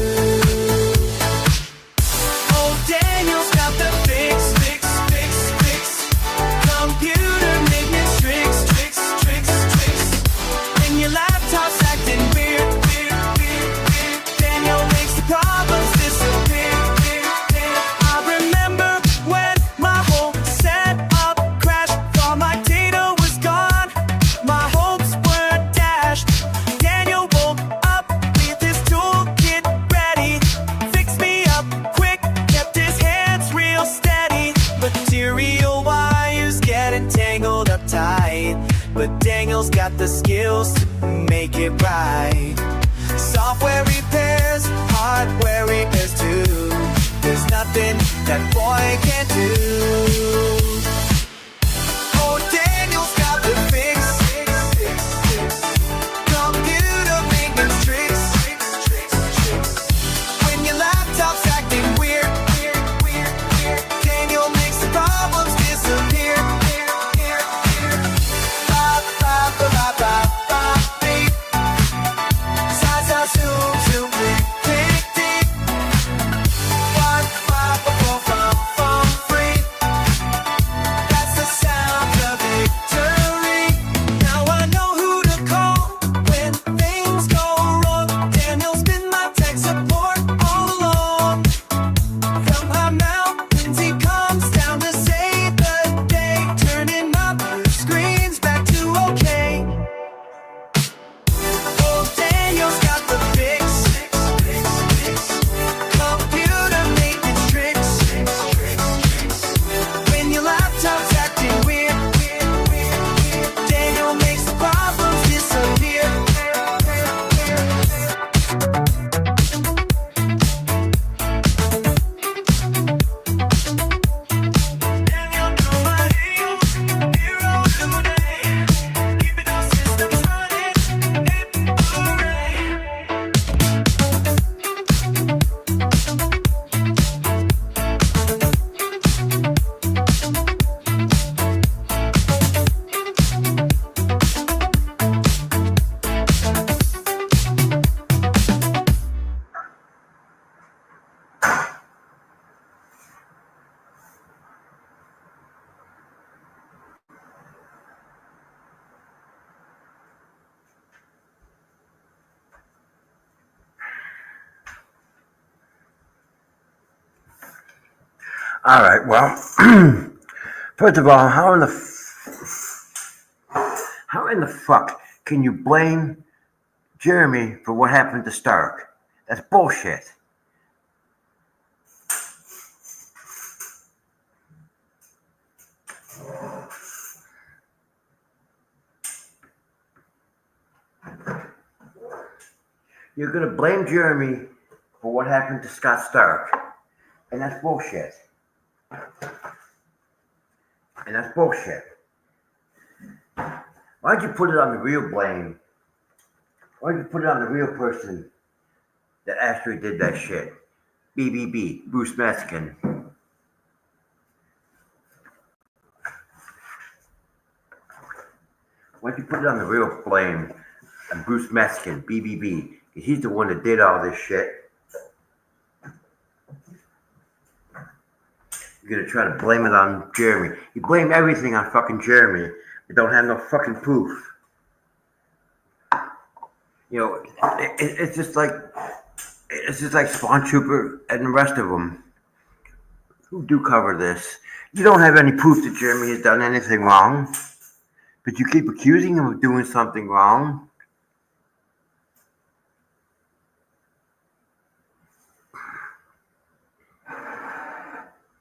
Oh, Daniel's got the fix, fix, fix, fix. Computer maintenance tricks, tricks, tricks, tricks. When your laptop's acting weird, weird, weird, weird, Daniel makes the problems disappear, weird, weird. I remember when my whole setup crashed, thought my data was gone, my hopes were dashed. Daniel woke up with his toolkit ready, fixed me up quick, kept his hands real steady. Material wires get entangled up tight, but Daniel's got the skills to make it right. Software repairs, hardware repairs too. There's nothing that boy can't do. Oh, Daniel's got the fix, fix, fix, fix. Computer maintenance tricks, tricks, tricks, tricks. When your laptop's acting weird, weird, weird, weird, Daniel makes the problems disappear, here, here, here. Ba, ba, ba, ba, ba, ba, beep. Sa, sa, zoom, zoom, click, click, deep. One, five, four, five, four, three. That's the sound of victory. Now I know who to call when things go wrong. Daniel's been my tech support all along. From high mountains he comes down to save the day, turning my blue screens back to okay. Oh, Daniel's got the fix, fix, fix, fix. Computer maintenance tricks, tricks, tricks, tricks. When your laptop's acting weird, weird, weird, weird, Daniel makes the problems disappear. Daniel, nobody, hero today. Keeping those systems running, hooray. All right, well, First of all, how in the fuck can you blame Jeremy for what happened to Stark? That's bullshit. You're gonna blame Jeremy for what happened to Scott Stark, and that's bullshit. And that's bullshit. Why'd you put it on the real blame? Why'd you put it on the real person that actually did that shit? BBB, Bruce Meskin. Why'd you put it on the real blame on Bruce Meskin, BBB? Because he's the one that did all this shit. You're gonna try to blame it on Jeremy. You blame everything on fucking Jeremy. You don't have no fucking proof. You know, it's just like Spawn Trooper and the rest of them who do cover this. You don't have any proof that Jeremy has done anything wrong, but you keep accusing him of doing something wrong.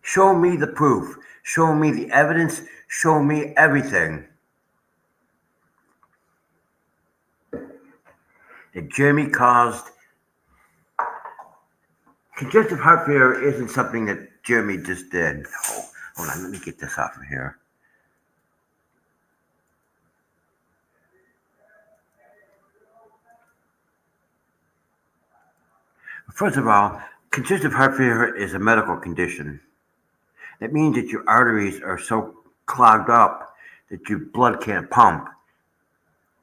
Show me the proof. Show me the evidence. Show me everything. That Jeremy caused. Congestive heart failure isn't something that Jeremy just did. Oh, hold on, let me get this off of here. First of all, congestive heart failure is a medical condition. That means that your arteries are so clogged up that your blood can't pump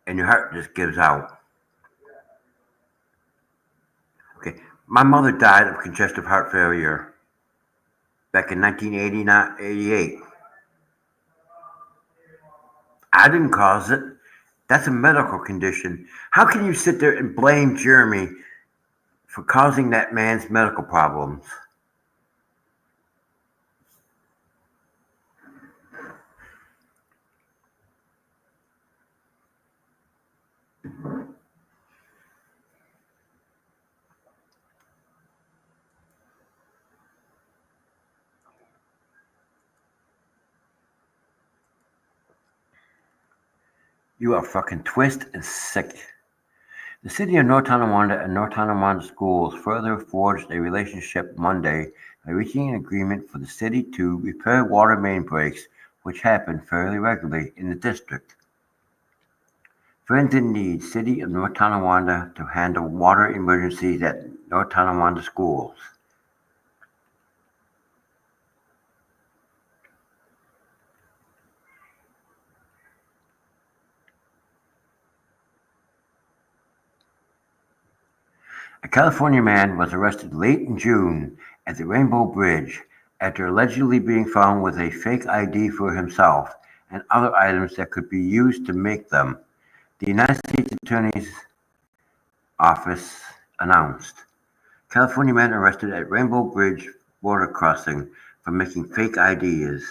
and your heart just gives out. Okay, my mother died of congestive heart failure back in 1988. I didn't cause it. That's a medical condition. How can you sit there and blame Jeremy for causing that man's medical problems? You are fucking twist and sick. The city of North Tonawanda and North Tonawanda schools further forged a relationship Monday by reaching an agreement for the city to repair water main breaks, which happen fairly regularly in the district. Friends in Need, City of North Tonawanda to handle water emergencies at North Tonawanda schools. A California man was arrested late in June at the Rainbow Bridge after allegedly being found with a fake ID for himself and other items that could be used to make them, the United States Attorney's Office announced. California man arrested at Rainbow Bridge border crossing for making fake IDs.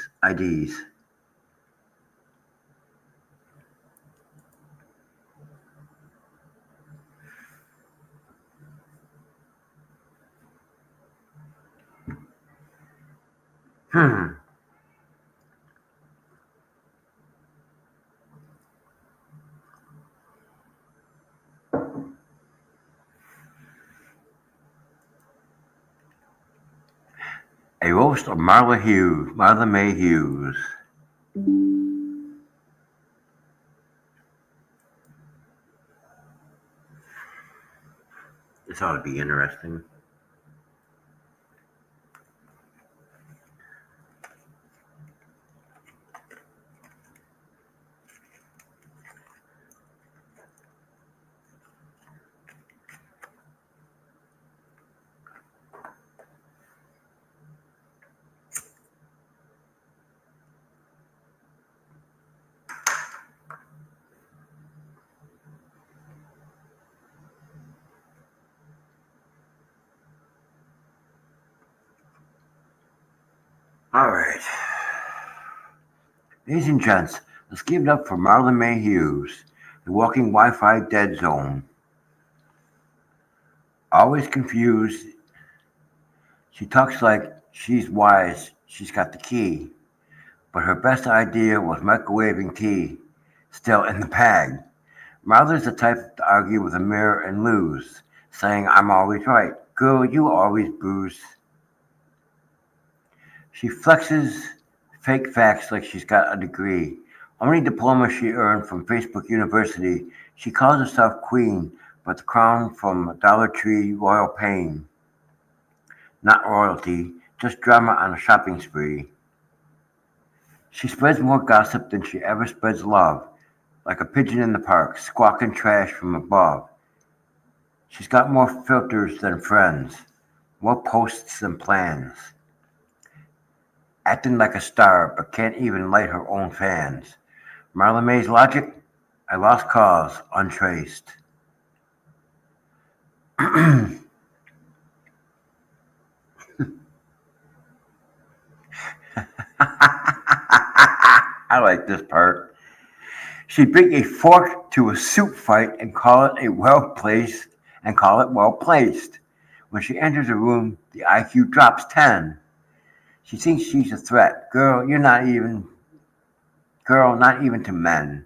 A roast of Marla May Hughes. This ought to be interesting. All right. Ladies and gents, let's give it up for Marlon May Hughes, the walking Wi-Fi dead zone. Always confused, she talks like she's wise, she's got the key. But her best idea was microwaving tea, still in the bag. Martha's the type to argue with a mirror and lose, saying, I'm always right. Girl, you always booze. She flexes fake facts like she's got a degree. Only diploma she earned from Facebook University. She calls herself queen, but the crown from Dollar Tree Royal Pain. Not royalty, just drama on a shopping spree. She spreads more gossip than she ever spreads love, like a pigeon in the park, squawking trash from above. She's got more filters than friends, more posts than plans. Acting like a star, but can't even light her own fans. Marla May's logic? I lost cause, untraced. I like this part. She'd bring a fork to a soup fight and call it well placed. When she enters a room, the IQ drops 10. She thinks she's a threat. Girl, not even to men.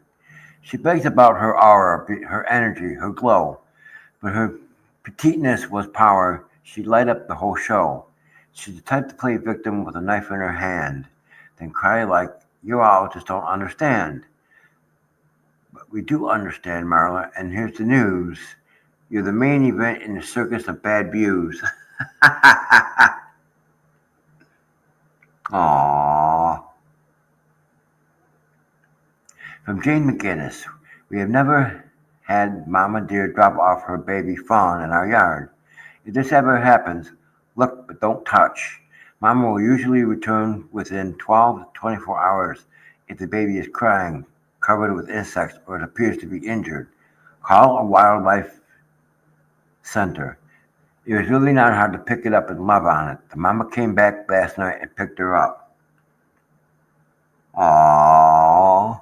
She begs about her aura, her energy, her glow. But her petiteness was power. She'd light up the whole show. She's the type to play victim with a knife in her hand, then cry like, you all just don't understand. But we do understand, Marla, and here's the news. You're the main event in the circus of bad views. Aww. From Jane McGinnis, we have never had Mama Dear drop off her baby fawn in our yard. If this ever happens, look but don't touch. Mama will usually return within 12 to 24 hours if the baby is crying, covered with insects, or it appears to be injured. Call a wildlife center. It was really not hard to pick it up and love on it. The mama came back last night and picked her up. Aww.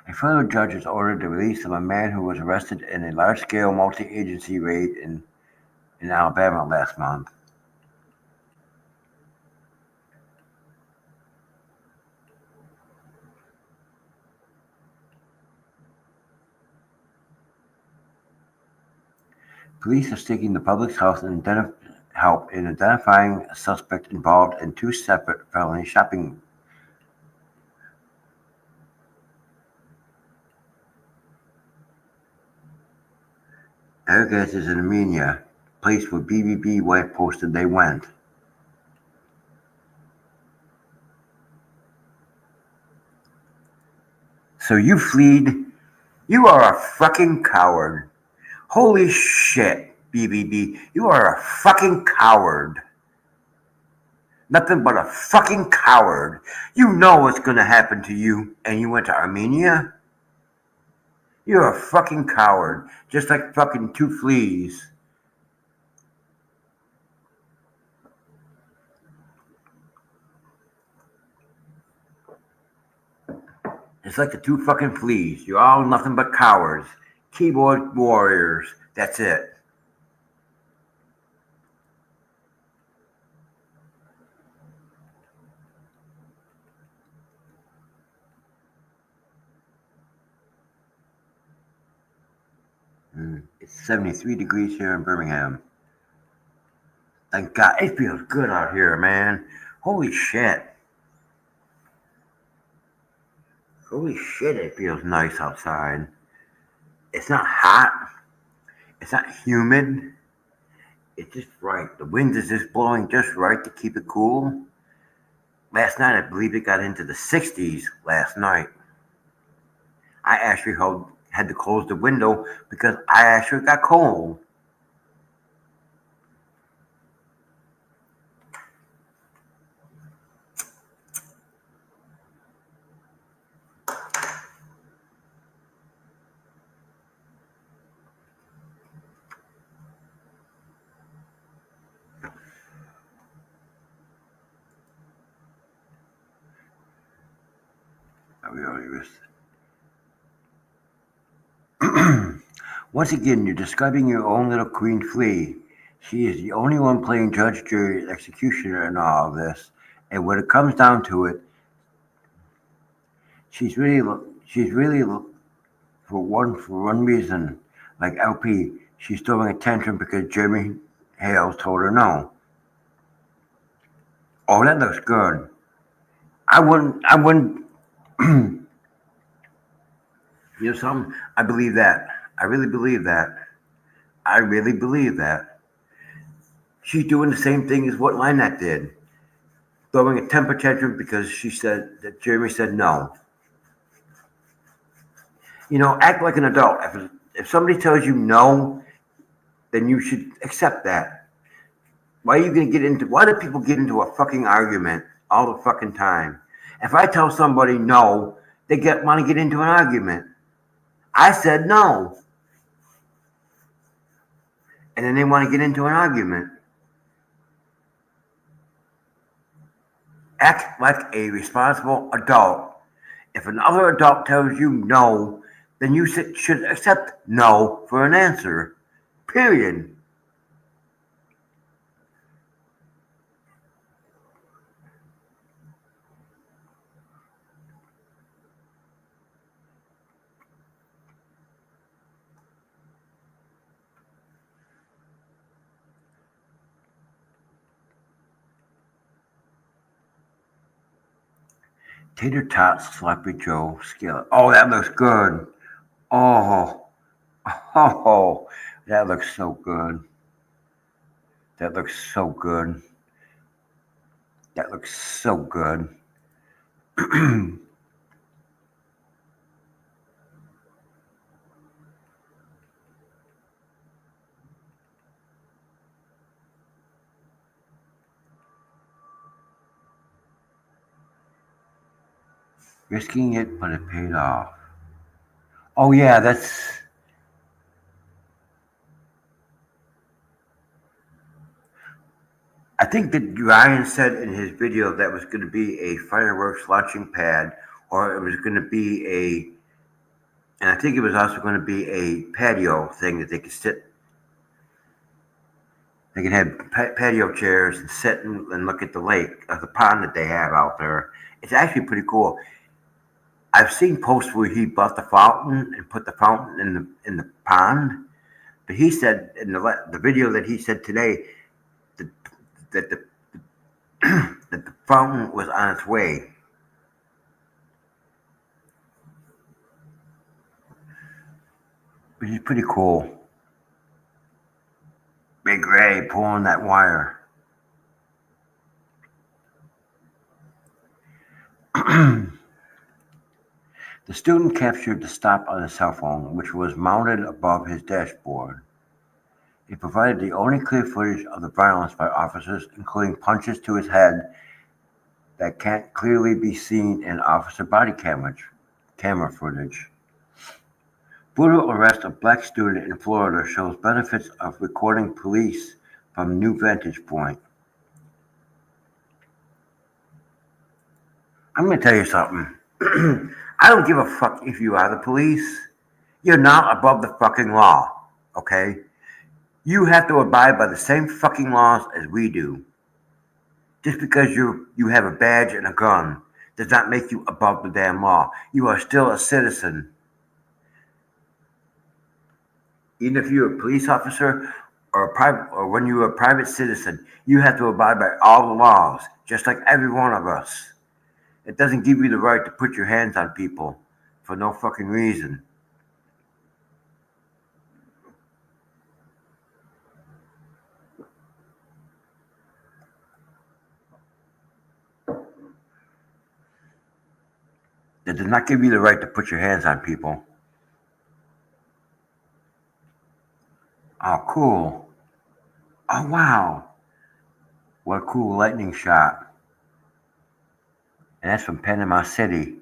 A federal judge has ordered the release of a man who was arrested in a large-scale multi-agency raid in Alabama last month. Police are seeking the public's help in identifying a suspect involved in two separate felony shopping. Arrogance is in Armenia, place where BBB wife posted they went. So you fled? You are a fucking coward. Holy shit, BBB. You are a fucking coward. Nothing but a fucking coward. You know what's gonna happen to you, and you went to Armenia? You're a fucking coward. Just like fucking two fleas. It's like the two fucking fleas. You're all nothing but cowards. Keyboard warriors. That's it. It's 73 degrees here in Birmingham. Thank God. It feels good out here, man. Holy shit. Holy shit, it feels nice outside. It's not hot. It's not humid. It's just right. The wind is just blowing just right to keep it cool. Last night, I believe it got into the 60s last night. I actually had to close the window because I actually got cold. Once again, you're describing your own little queen flea. She is the only one playing judge, jury, and executioner in all of this. And when it comes down to it, she's really for one reason, like LP, she's throwing a tantrum because Jeremy Hales told her no. Oh, that looks good. I wouldn't, something, I believe that. I really believe that. I really believe that. She's doing the same thing as what Lynette did, throwing a temper tantrum because she said that Jeremy said no. Act like an adult. If somebody tells you no, then you should accept that. Why are you gonna get into? Why do people get into a fucking argument all the fucking time? If I tell somebody no, they want to get into an argument. I said no, and then they want to get into an argument. Act like a responsible adult. If another adult tells you no, then you should accept no for an answer. Period. Tater tots, sloppy Joe, skillet. Oh, that looks good. Oh, oh, that looks so good. That looks so good. That looks so good. Risking it, but it paid off. Oh yeah, that's. I think that Ryan said in his video that was going to be a fireworks launching pad, or it was going to be and I think it was also going to be a patio thing that they could sit. They can have patio chairs and sit and look at the lake, or the pond that they have out there. It's actually pretty cool. I've seen posts where he bought the fountain and put the fountain in the pond, but he said in the video that he said today that that the that the fountain was on its way. Which is pretty cool. Big Ray pulling that wire. The student captured the stop on his cell phone, which was mounted above his dashboard. It provided the only clear footage of the violence by officers, including punches to his head that can't clearly be seen in officer body camera footage. Brutal arrest of black student in Florida shows benefits of recording police from new vantage point. I'm going to tell you something. I don't give a fuck if you are the police. You're not above the fucking law, okay? You have to abide by the same fucking laws as we do. Just because you have a badge and a gun does not make you above the damn law. You are still a citizen. Even if you're a police officer or when you're a private citizen, you have to abide by all the laws, just like every one of us. It doesn't give you the right to put your hands on people for no fucking reason. It does not give you the right to put your hands on people. Oh, cool. Oh, wow. What a cool lightning shot. And that's from Panama City.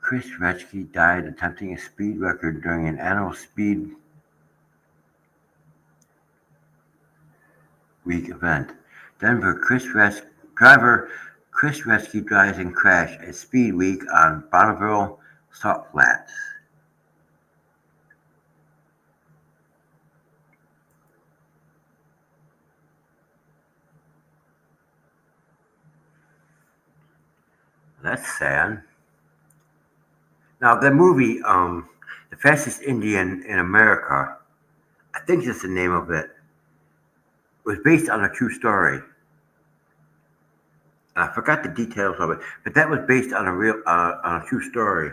Chris Retzke died attempting a speed record during an annual Speed Week event. Denver driver Chris Retzke dies in crash at Speed Week on Bonneville Salt Flats. That's sad. Now the movie, The Fastest Indian in America, I think that's the name of it, was based on a true story. I forgot the details of it, but that was based on a true story.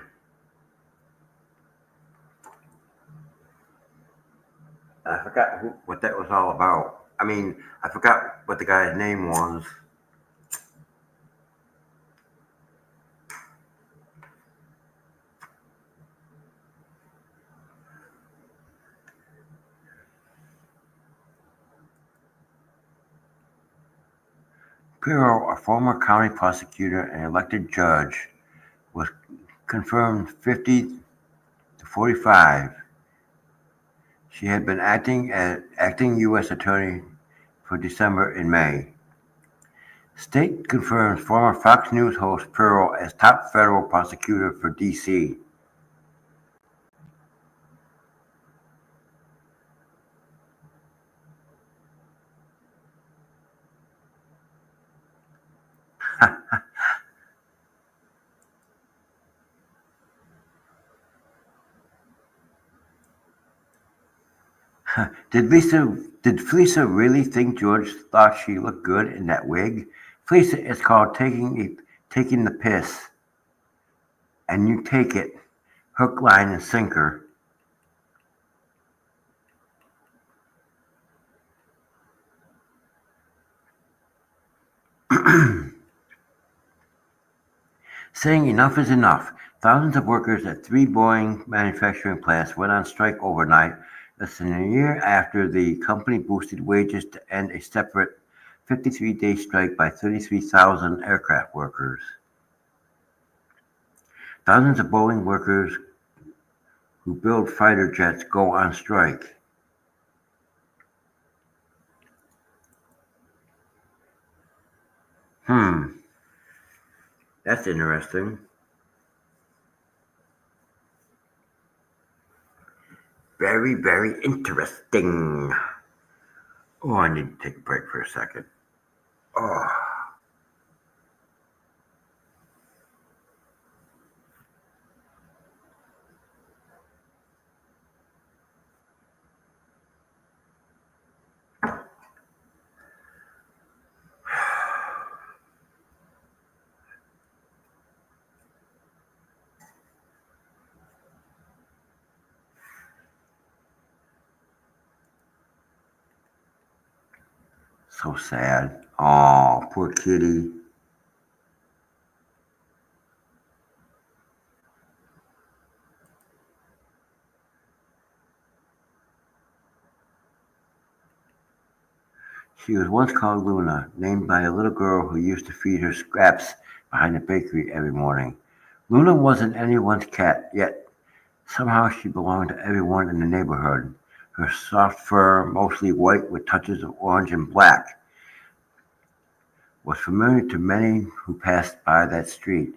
I forgot what that was all about. I mean, I forgot what the guy's name was. Pirro, a former county prosecutor and elected judge, was confirmed 50 to 45. She had been acting U.S. attorney for December and May. State confirms former Fox News host Pirro as top federal prosecutor for D.C. Did Fleisa really think George thought she looked good in that wig? Fleisa is called taking the piss, and you take it, hook, line, and sinker. Saying enough is enough. Thousands of workers at 3 Boeing manufacturing plants went on strike overnight, less than a year after the company boosted wages to end a separate 53-day strike by 33,000 aircraft workers. Thousands of Boeing workers who build fighter jets go on strike. That's interesting. Very, very interesting. Oh, I need to take a break for a second. Oh. So sad. Oh, poor kitty. She was once called Luna, named by a little girl who used to feed her scraps behind the bakery every morning. Luna wasn't anyone's cat, yet somehow she belonged to everyone in the neighborhood. Her soft fur, mostly white with touches of orange and black, was familiar to many who passed by that street.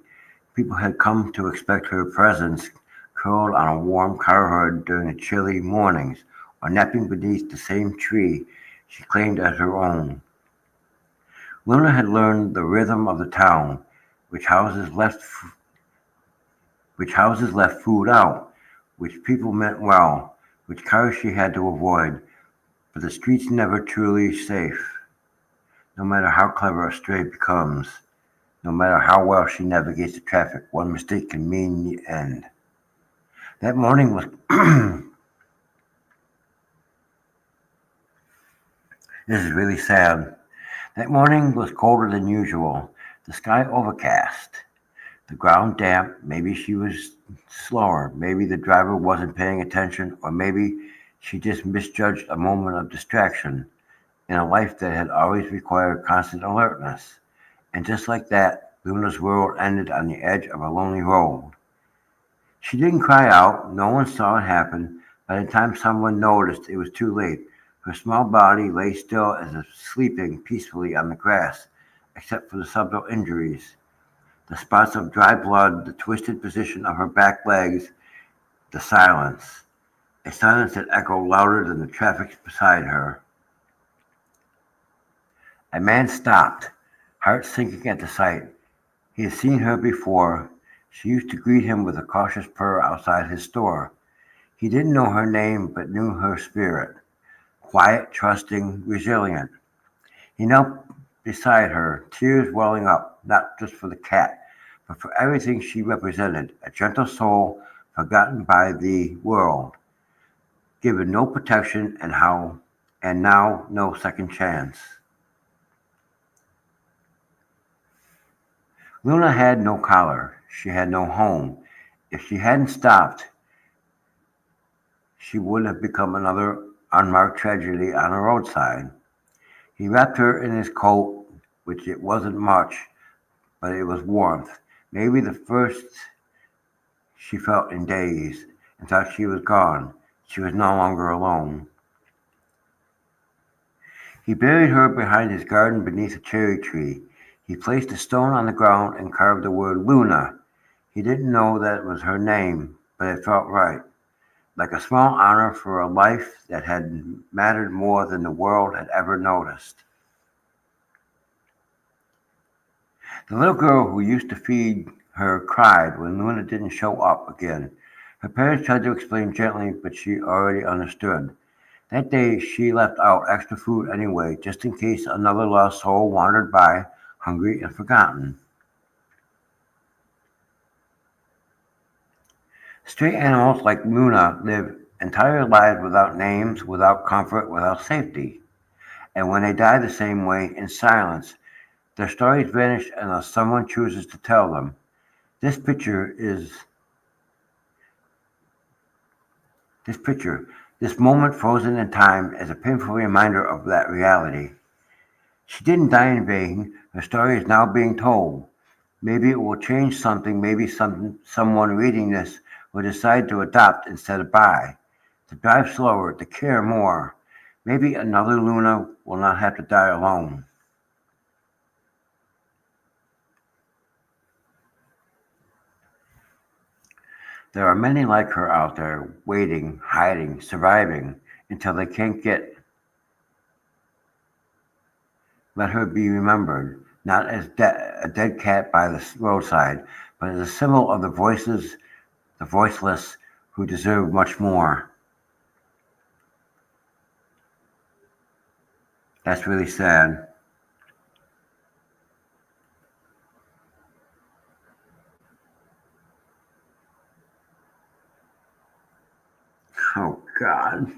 People had come to expect her presence, curled on a warm car hood during the chilly mornings, or napping beneath the same tree she claimed as her own. Luna had learned the rhythm of the town, which houses left food out, which people meant well, which cars she had to avoid, but the street's never truly safe. No matter how clever a stray becomes, no matter how well she navigates the traffic, one mistake can mean the end. That morning was this is really sad. That morning was colder than usual, the sky overcast, the ground damp. Maybe she was slower, maybe the driver wasn't paying attention, or maybe she just misjudged a moment of distraction in a life that had always required constant alertness. And just like that, Luna's world ended on the edge of a lonely road. She didn't cry out. No one saw it happen. By the time someone noticed, it was too late. Her small body lay still as if sleeping peacefully on the grass, except for the subtle injuries. The spots of dry blood, the twisted position of her back legs, the silence. A silence that echoed louder than the traffic beside her. A man stopped, heart sinking at the sight. He had seen her before. She used to greet him with a cautious purr outside his store. He didn't know her name, but knew her spirit. Quiet, trusting, resilient. He knelt beside her, tears welling up, not just for the cat, but for everything she represented. A gentle soul, forgotten by the world, given no protection and now no second chance. Luna had no collar. She had no home. If she hadn't stopped, she would have become another unmarked tragedy on a roadside. He wrapped her in his coat, which it wasn't much, but it was warmth. Maybe the first she felt in days, and thought she was gone. She was no longer alone. He buried her behind his garden beneath a cherry tree. He placed a stone on the ground and carved the word Luna. He didn't know that it was her name, but it felt right, like a small honor for a life that had mattered more than the world had ever noticed. The little girl who used to feed her cried when Luna didn't show up again. Her parents tried to explain gently, but she already understood. That day she left out extra food anyway, just in case another lost soul wandered by, hungry and forgotten. Stray animals like Luna live entire lives without names, without comfort, without safety. And when they die the same way, in silence, their stories vanish unless someone chooses to tell them. This picture is this picture, this moment frozen in time, is a painful reminder of that reality. She didn't die in vain. Her story is now being told. Maybe it will change something. Maybe someone reading this will decide to adopt instead of buy, to drive slower, to care more. Maybe another Luna will not have to die alone. There are many like her out there, waiting, hiding, surviving, until they can't get. Let her be remembered, not as a dead cat by the roadside, but as a symbol of the voices, the voiceless, who deserve much more. That's really sad. Oh, God.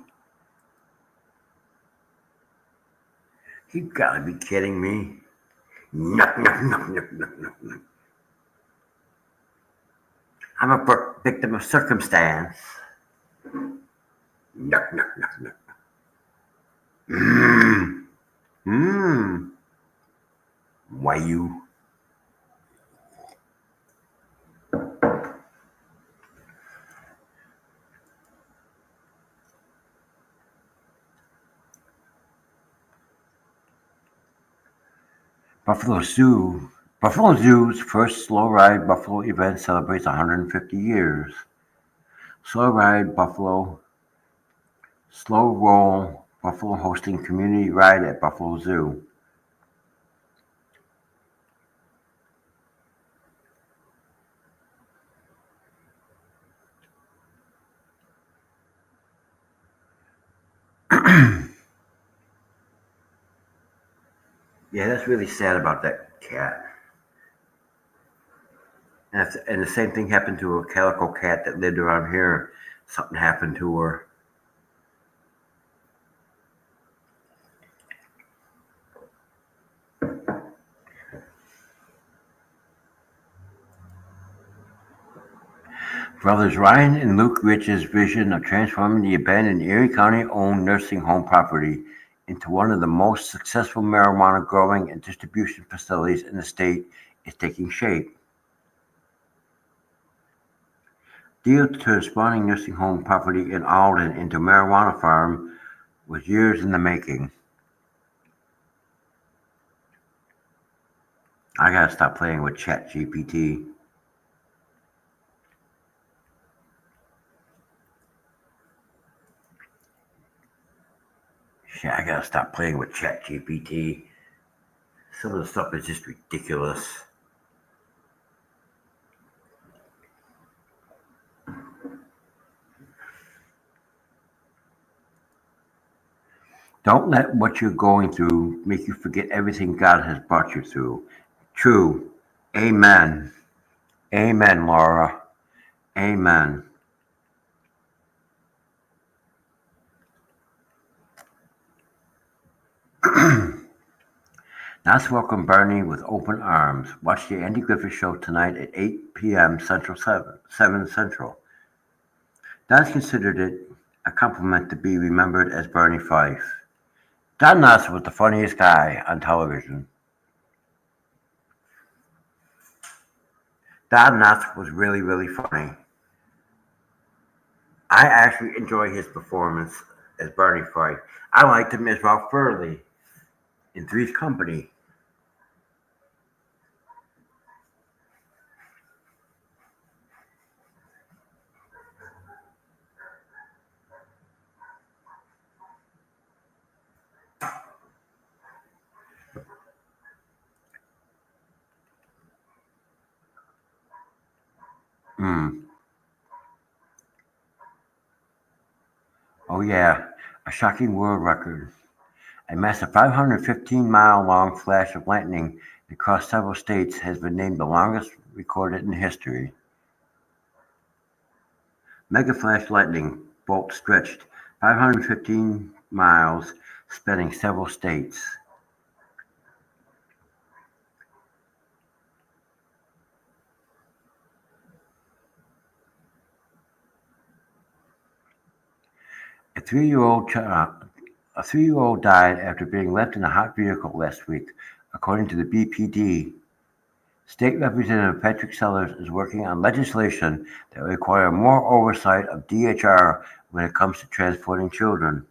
You gotta be kidding me. No, no, no, no, no, no, no. I'm a victim of circumstance. No, no, no, no. Mmm. Mmm. Why you? Buffalo Zoo. Buffalo Zoo's first slow ride Buffalo event celebrates 150 years. Slow ride Buffalo, slow roll Buffalo hosting community ride at Buffalo Zoo. Yeah, that's really sad about that cat. And the same thing happened to a calico cat that lived around here. Something happened to her. Brothers Ryan and Luke Rich's vision of transforming the abandoned Erie County-owned nursing home property into one of the most successful marijuana growing and distribution facilities in the state is taking shape. Deal to turn spawning nursing home property in Alden into marijuana farm was years in the making. I gotta stop playing with ChatGPT. Shit, I gotta stop playing with ChatGPT. Some of the stuff is just ridiculous. Don't let what you're going through make you forget everything God has brought you through. True. Amen. Amen, Laura. Amen. Let's welcome Bernie with open arms. Watch the Andy Griffith Show tonight at 8 p.m. Central 7 Central. Don's considered it a compliment to be remembered as Bernie Fife. Don Knotts was the funniest guy on television. Don Knotts was really, really funny. I actually enjoy his performance as Bernie Fife. I liked him as Ralph Burley in Three's Company. Hmm. Oh yeah, a shocking world record. A massive 515-mile-long flash of lightning that crossed several states has been named the longest recorded in history. Mega flash lightning bolt stretched 515 miles, spanning several states. A three-year-old a 3-year-old died after being left in a hot vehicle last week, according to the BPD. State Representative Patrick Sellers is working on legislation that will require more oversight of DHR when it comes to transporting children.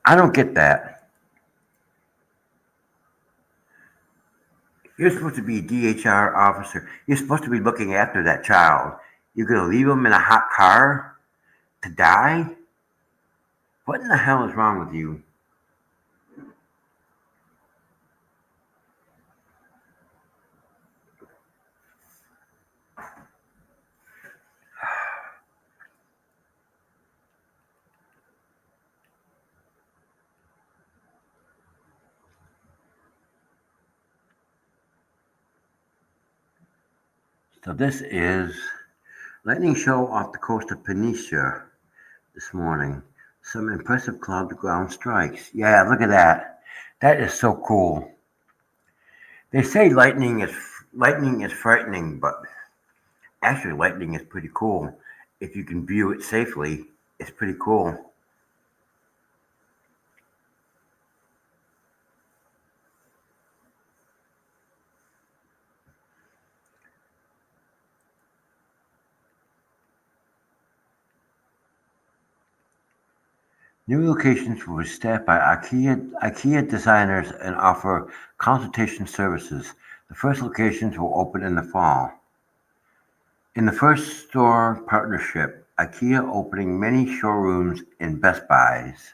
I don't get that. You're supposed to be a DHR officer. You're supposed to be looking after that child. You're going to leave them in a hot car to die? What in the hell is wrong with you? So this is lightning show off the coast of Peninsula this morning. Some impressive cloud-to-ground strikes. Yeah, look at that. That is so cool. They say lightning is frightening, but actually lightning is pretty cool. If you can view it safely, it's pretty cool. New locations will be staffed by IKEA designers and offer consultation services. The first locations will open in the fall. In the first store partnership, IKEA opening many showrooms in Best Buys.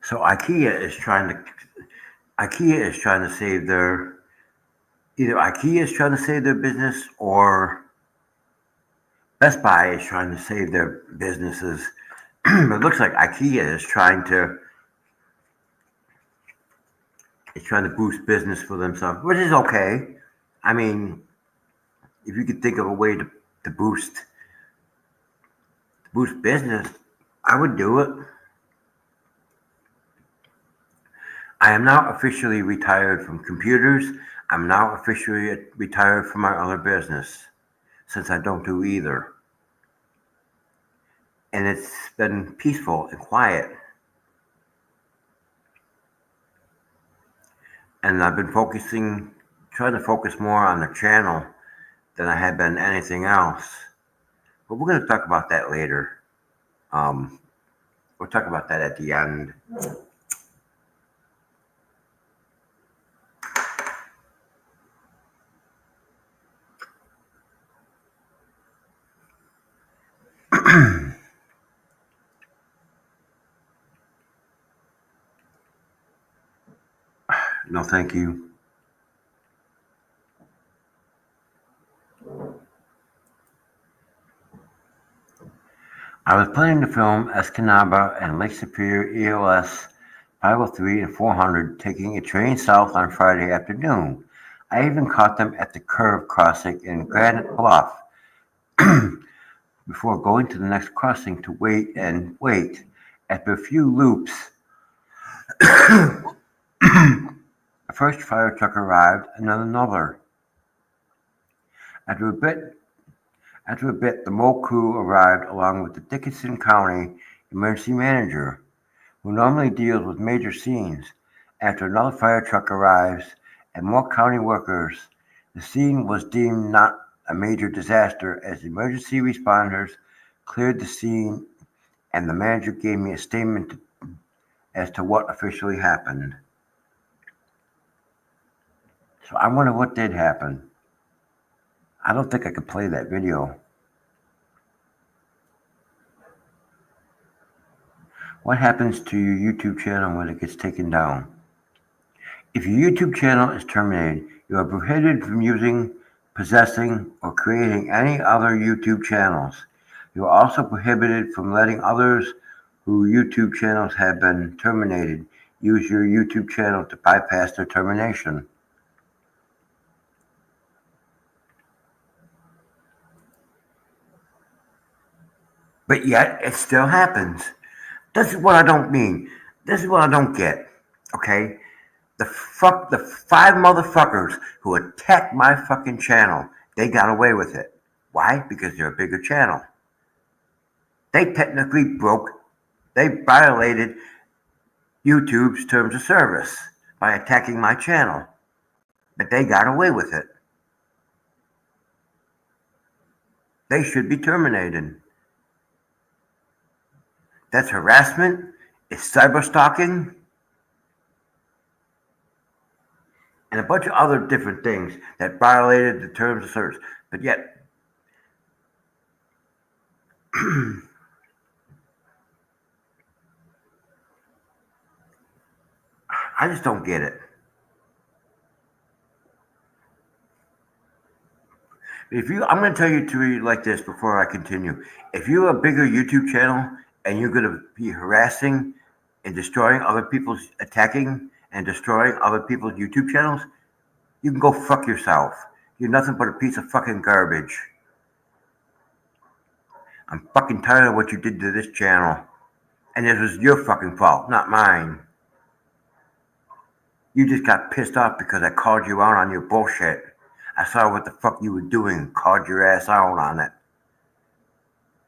So IKEA is trying to save their either IKEA is trying to save their business or Best Buy is trying to save their businesses. But it looks like IKEA is trying to boost business for themselves, which is okay. I mean, if you could think of a way to boost business, I would do it. I am now officially retired from computers. I'm now officially retired from my other business, since I don't do either. And it's been peaceful and quiet. and I've been trying to focus more on the channel than I had been anything else. But we're going to talk about that later. Um, we'll talk about that at the end. No, thank you. I was planning to film Escanaba and Lake Superior EOS 503 and 400 taking a train south on Friday afternoon. I even caught them at the curve crossing in Granite Bluff before going to the next crossing to wait and wait. After a few loops, the first fire truck arrived and then another. After a bit, the mole crew arrived along with the Dickinson County emergency manager, who normally deals with major scenes. After another fire truck arrives and more county workers, the scene was deemed not a major disaster as emergency responders cleared the scene and the manager gave me a statement as to what officially happened. So I wonder what did happen. I don't think I could play that video. What happens to your YouTube channel when it gets taken down? If your YouTube channel is terminated, you are prohibited from using, possessing, or creating any other YouTube channels. You are also prohibited from letting others whose YouTube channels have been terminated use your YouTube channel to bypass their termination. But yet, it still happens. This is what I don't mean. This is what I don't get. Okay? The 5 motherfuckers who attacked my fucking channel, they got away with it. Why? Because they're a bigger channel. They technically they violated YouTube's terms of service by attacking my channel. But they got away with it. They should be terminated. That's harassment. It's cyber stalking. And a bunch of other different things that violated the terms of service. But yet, I just don't get it. I'm going to tell you to like this before I continue. If you're a bigger YouTube channel and you're going to be harassing and destroying attacking and destroying other people's YouTube channels, you can go fuck yourself. You're nothing but a piece of fucking garbage. I'm fucking tired of what you did to this channel. And it was your fucking fault, not mine. You just got pissed off because I called you out on your bullshit. I saw what the fuck you were doing and called your ass out on it.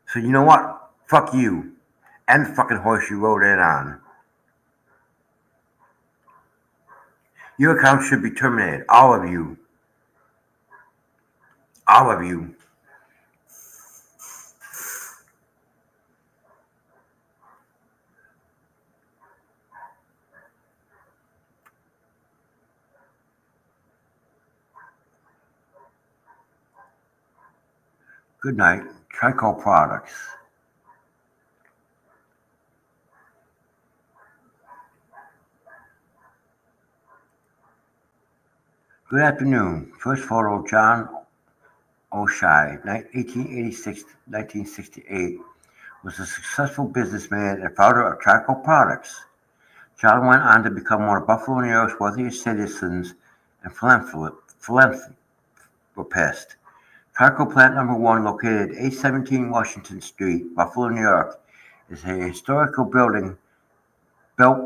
So you know what? Fuck you. And the fucking horse you rode in on. Your account should be terminated. All of you. All of you. Good night. Trico Products. Good afternoon. First photo of John O'Shea, 1886-1968, was a successful businessman and founder of Trico Products. John went on to become one of Buffalo, New York's wealthiest citizens and philanthropist. Trico Plant Number 1, located at 817 Washington Street, Buffalo, New York, is a historical building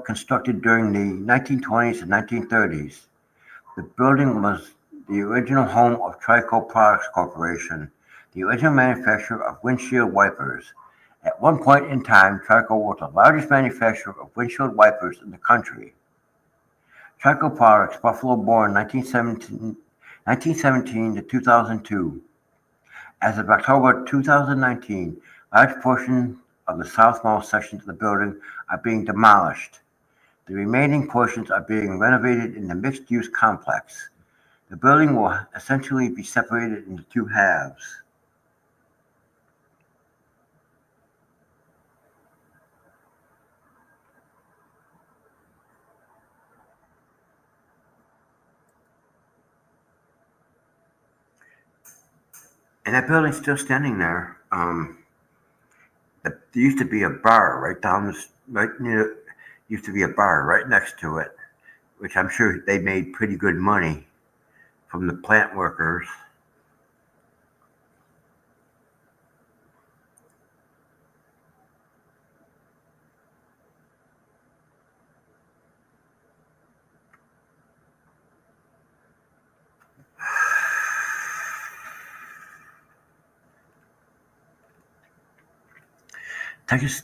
constructed during the 1920s and 1930s. The building was the original home of Trico Products Corporation, the original manufacturer of windshield wipers. At one point in time, Trico was the largest manufacturer of windshield wipers in the country. Trico Products, Buffalo born 1917 to 2002. As of October 2019, large portions of the southmost sections of the building are being demolished. The remaining portions are being renovated in the mixed-use complex. The building will essentially be separated into two halves. And that building's still standing there. There used to be a bar right near. Used to be a bar right next to it, which I'm sure they made pretty good money from the plant workers. Texas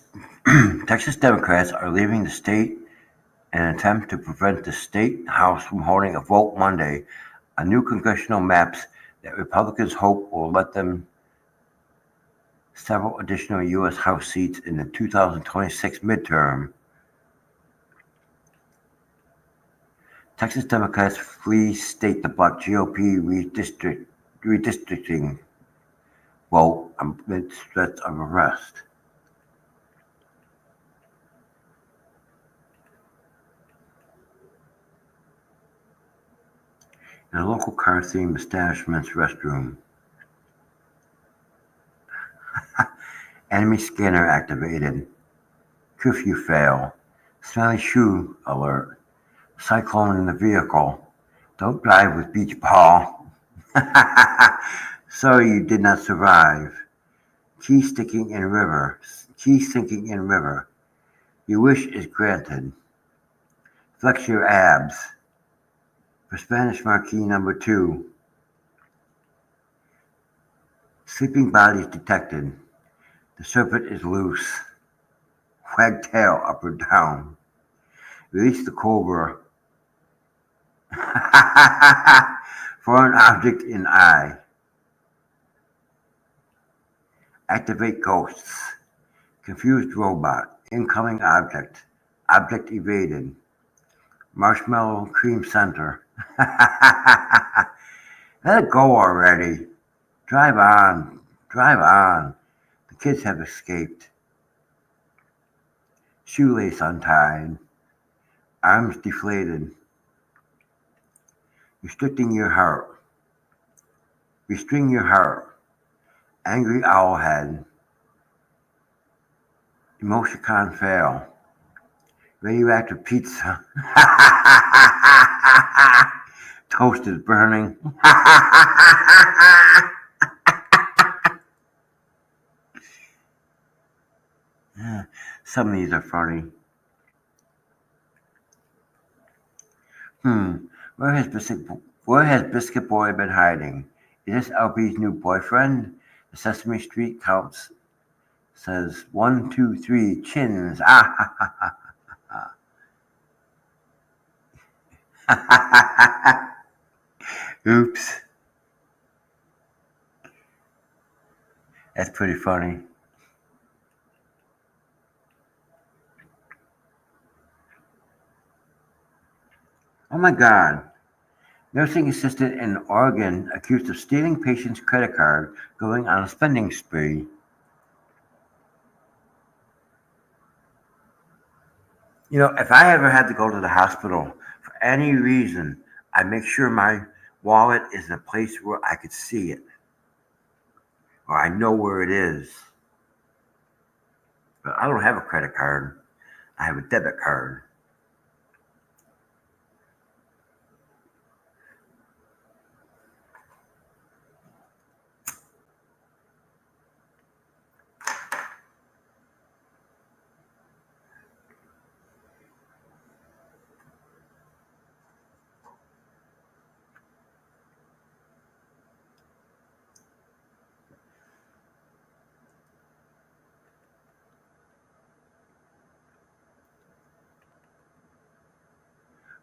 Texas Democrats are leaving the state in an attempt to prevent the state House from holding a vote Monday on new congressional maps that Republicans hope will let them several additional U.S. House seats in the 2026 midterm. Texas Democrats flee state to block GOP redistricting vote amid threats of arrest. In a local car-themed establishment's restroom, enemy scanner activated, curfew fail, smelly shoe alert, cyclone in the vehicle, don't drive with beach ball. Sorry you did not survive. Key sinking in river. Your wish is granted. Flex your abs. For Spanish Marquee number 2. Sleeping bodies detected. The serpent is loose. Wag tail up or down. Release the cobra. Foreign object in eye. Activate ghosts. Confused robot. Incoming object. Object evaded. Marshmallow cream center. Let it go already. Drive on. Drive on. The kids have escaped. Shoelace untied. Arms deflated. Restricting your heart. Restring your heart. Angry owlhead. Emoticon fail. Radioactive pizza. Toast is burning. Some of these are funny. Where has Biscuit Boy been hiding? Is this LB's new boyfriend? The Sesame Street counts says 1, 2, 3 chins. Oops. That's pretty funny. Oh my God. Nursing assistant in Oregon accused of stealing patient's credit card going on a spending spree. You know, if I ever had to go to the hospital for any reason, I make sure my wallet is in a place where I could see it or I know where it is. But I don't have a credit card. I have a debit card.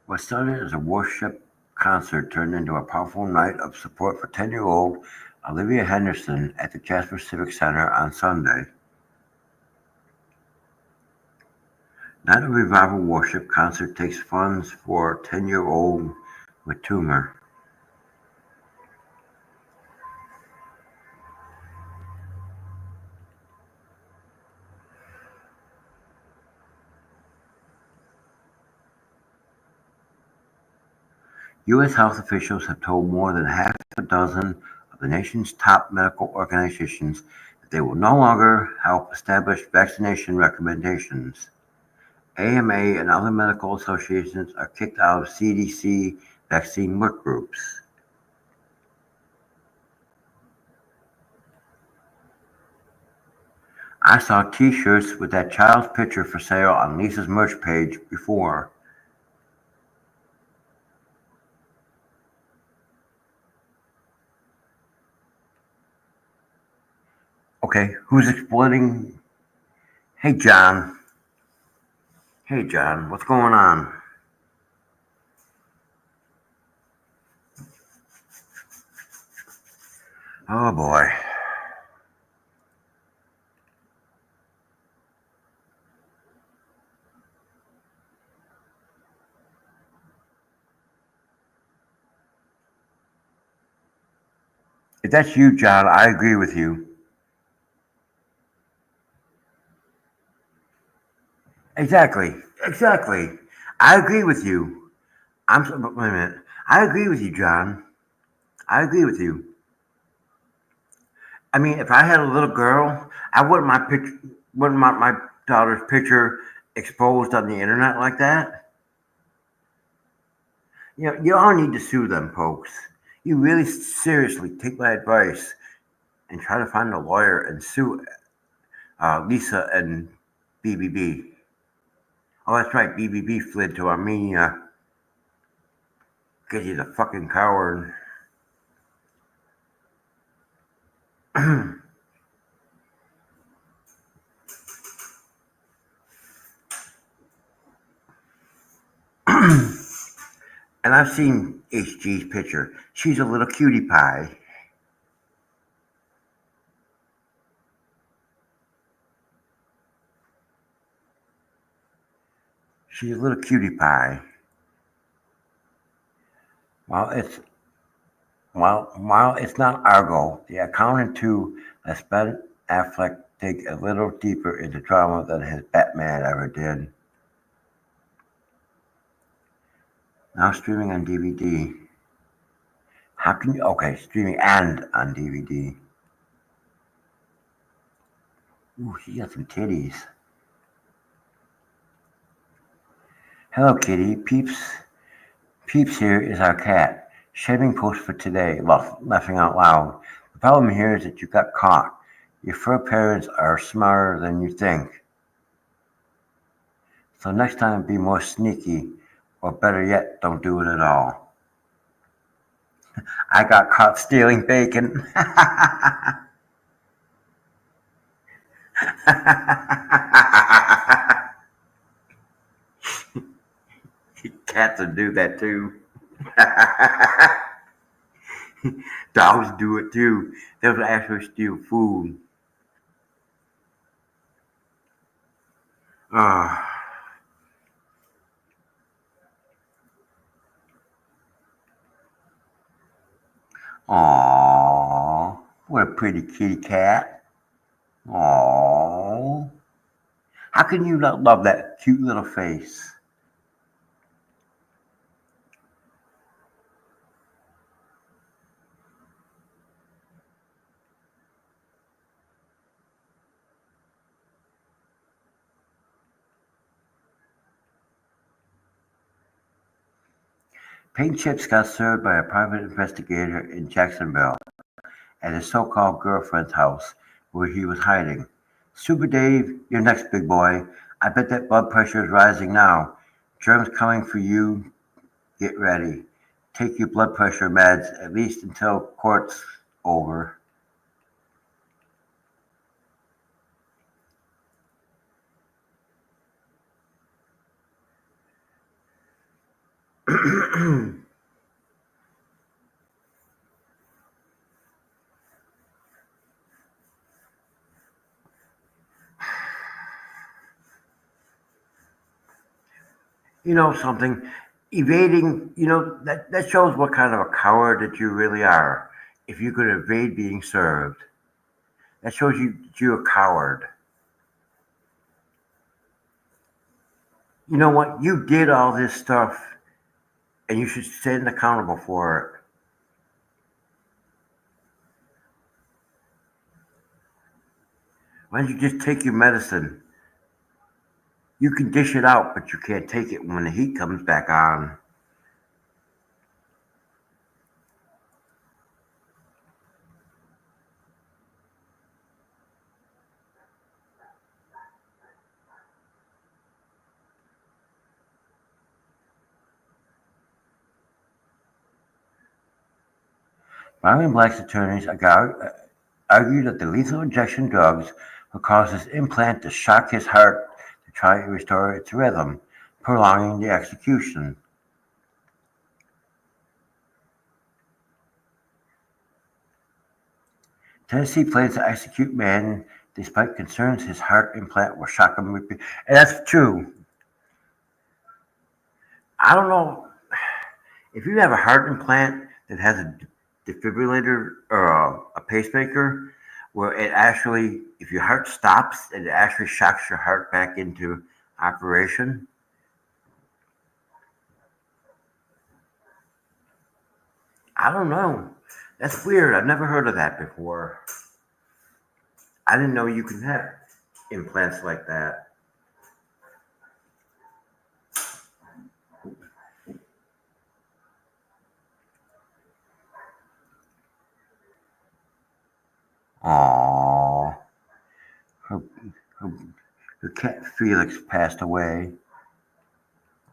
What started as a worship concert turned into a powerful night of support for 10-year-old Olivia Henderson at the Jasper Civic Center on Sunday. Night of Revival Worship concert takes funds for 10-year-old with tumor. U.S. health officials have told more than half a dozen of the nation's top medical organizations that they will no longer help establish vaccination recommendations. AMA and other medical associations are kicked out of CDC vaccine work groups. I saw t-shirts with that child's picture for sale on Lisa's merch page before. Okay, who's exploiting? Hey, John. Hey, John, what's going on? Oh, boy. If that's you, John, I agree with you. Exactly. Exactly. I agree with you. Wait a minute. I agree with you, John. I agree with you. I mean, if I had a little girl, I wouldn't want my daughter's picture exposed on the internet like that. You know, you don't need to sue them, folks. You really seriously take my advice and try to find a lawyer and sue Lisa and BBB. Oh, that's right, BBB fled to Armenia because he's a fucking coward. And I've seen HG's picture. She's a little cutie pie. She's a little cutie pie. While it's while it's not our goal, the accountant too has Ben Affleck dig a little deeper into drama than his Batman ever did. Now streaming on DVD. How can you? Okay, streaming and on DVD. Ooh, she got some titties. Hello, kitty. Peeps here is our cat. Shaving post for today. Laughing out loud. The problem here is that you got caught. Your fur parents are smarter than you think. So next time be more sneaky, or better yet, don't do it at all. I got caught stealing bacon. Cats will do that too. Dogs do it too. They'll actually steal food. Uh, Aww, what a pretty kitty cat. Aww. How can you not love that cute little face? Paint Chips got served by a private investigator in Jacksonville at his so-called girlfriend's house where he was hiding. Super Dave, you're next, big boy. I bet that blood pressure is rising now. Germs coming for you. Get ready. Take your blood pressure meds at least until court's over. You know something? Evading, that shows what kind of a coward that you really are. If you could evade being served, that shows you that you're a coward. You know what? You did all this stuff, and you should stand accountable for it. Why don't you just take your medicine? You can dish it out, but you can't take it when the heat comes back on. Myron Black's attorneys argue that the lethal injection drugs will cause his implant to shock his heart to try to restore its rhythm, prolonging the execution. Tennessee plans to execute man despite concerns his heart implant will shock him. And that's true. I don't know if you have a heart implant that has a defibrillator or a pacemaker, where it actually, if your heart stops, it actually shocks your heart back into operation. I don't know. That's weird. I've never heard of that before. I didn't know you could have implants like that. Aww. Her, her, her cat Felix passed away.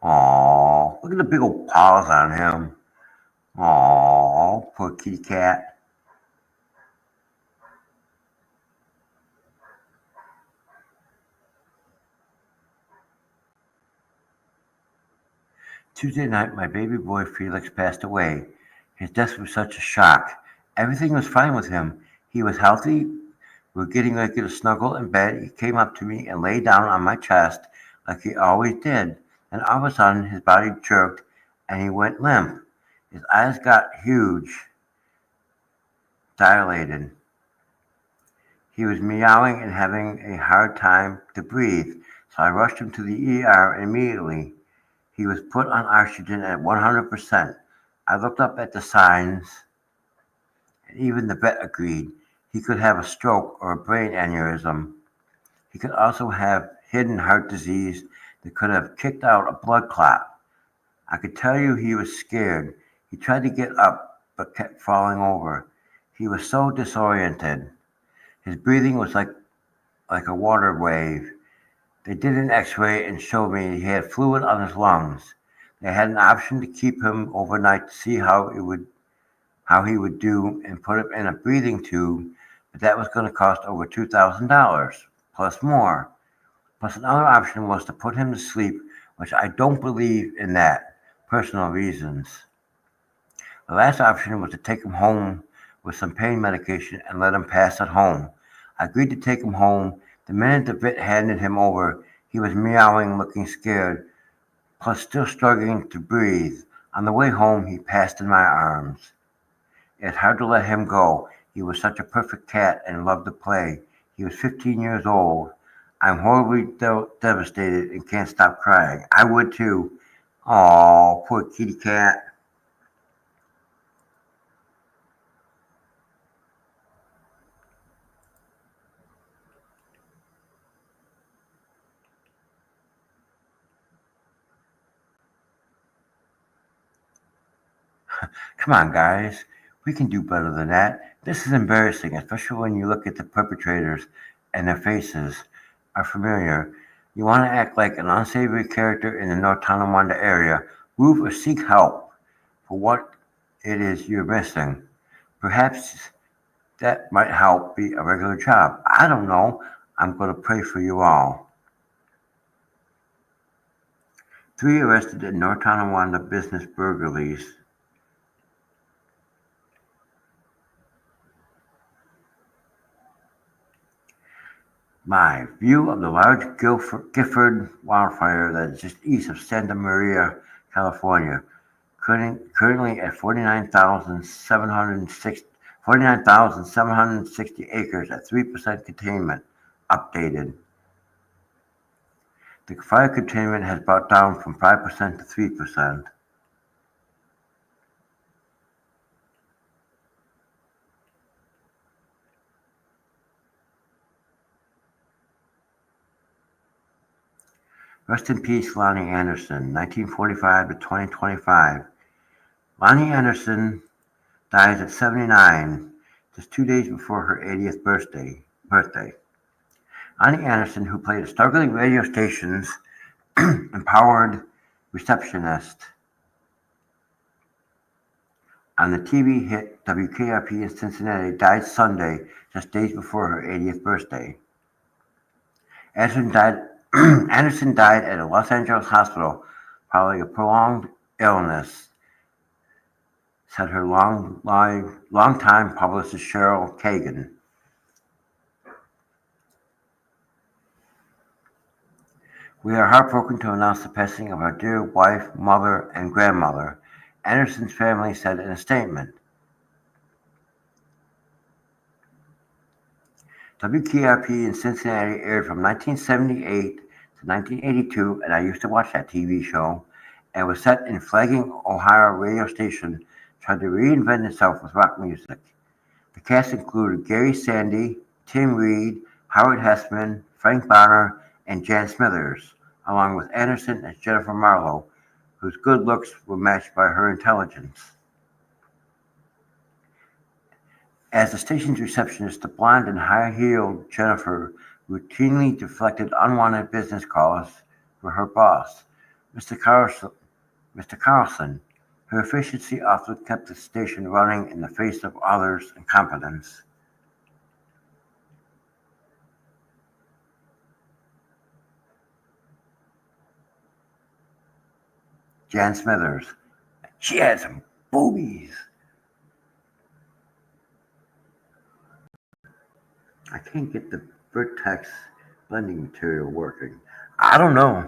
Aww. Look at the big old paws on him. Aww. Poor kitty cat. Tuesday night, my baby boy Felix passed away. His death was such a shock. Everything was fine with him. He was healthy. We were getting ready to snuggle in bed. He came up to me and lay down on my chest like he always did. And all of a sudden, his body jerked and he went limp. His eyes got huge, dilated. He was meowing and having a hard time to breathe, so I rushed him to the ER immediately. He was put on oxygen at 100%. I looked up at the signs, and even the vet agreed. He could have a stroke or a brain aneurysm. He could also have hidden heart disease that could have kicked out a blood clot. I could tell you he was scared. He tried to get up, but kept falling over. He was so disoriented. His breathing was like a water wave. They did an x-ray and showed me he had fluid on his lungs. They had an option to keep him overnight to see how he would do and put him in a breathing tube, but that was going to cost over $2,000 plus more. Plus another option was to put him to sleep, which I don't believe in that, personal reasons. The last option was to take him home with some pain medication and let him pass at home. I agreed to take him home. The minute the vet handed him over, he was meowing, looking scared, plus still struggling to breathe. On the way home, he passed in my arms. It's hard to let him go. He was such a perfect cat and loved to play. He was 15 years old. I'm horribly devastated and can't stop crying. I would too. Oh, poor kitty cat. Come on, guys. We can do better than that. This is embarrassing, especially when you look at the perpetrators and their faces are familiar. You want to act like an unsavory character in the North Tonawanda area. Move or seek help for what it is you're missing. Perhaps that might help be a regular job. I don't know. I'm going to pray for you all. Three arrested in North Tonawanda business burglaries. My view of the large Gifford wildfire that is just east of Santa Maria, California, currently at 49,760 acres at 3% containment. Updated. The fire containment has brought down from 5% to 3%. Rest in peace, Lonnie Anderson, 1945 to 2025. Lonnie Anderson dies at 79, just 2 days before her 80th birthday. Lonnie Anderson, who played a struggling radio station's empowered receptionist on the TV hit WKRP in Cincinnati, died Sunday, just days before her 80th birthday. Anderson died at a Los Angeles hospital following a prolonged illness, said her longtime publicist Cheryl Kagan. We are heartbroken to announce the passing of our dear wife, mother, and grandmother, Anderson's family said in a statement. WKRP in Cincinnati aired from 1978 to 1982, and I used to watch that TV show, and was set in flagging Ohio radio station trying to reinvent itself with rock music. The cast included Gary Sandy, Tim Reed, Howard Hessman, Frank Bonner, and Jan Smithers, along with Anderson as Jennifer Marlowe, whose good looks were matched by her intelligence. As the station's receptionist, the blonde and high-heeled Jennifer routinely deflected unwanted business calls for her boss, Mr. Carlson. Her efficiency often kept the station running in the face of others' incompetence. Jan Smithers. She had some boobies. I can't get the vertex blending material working. I don't know.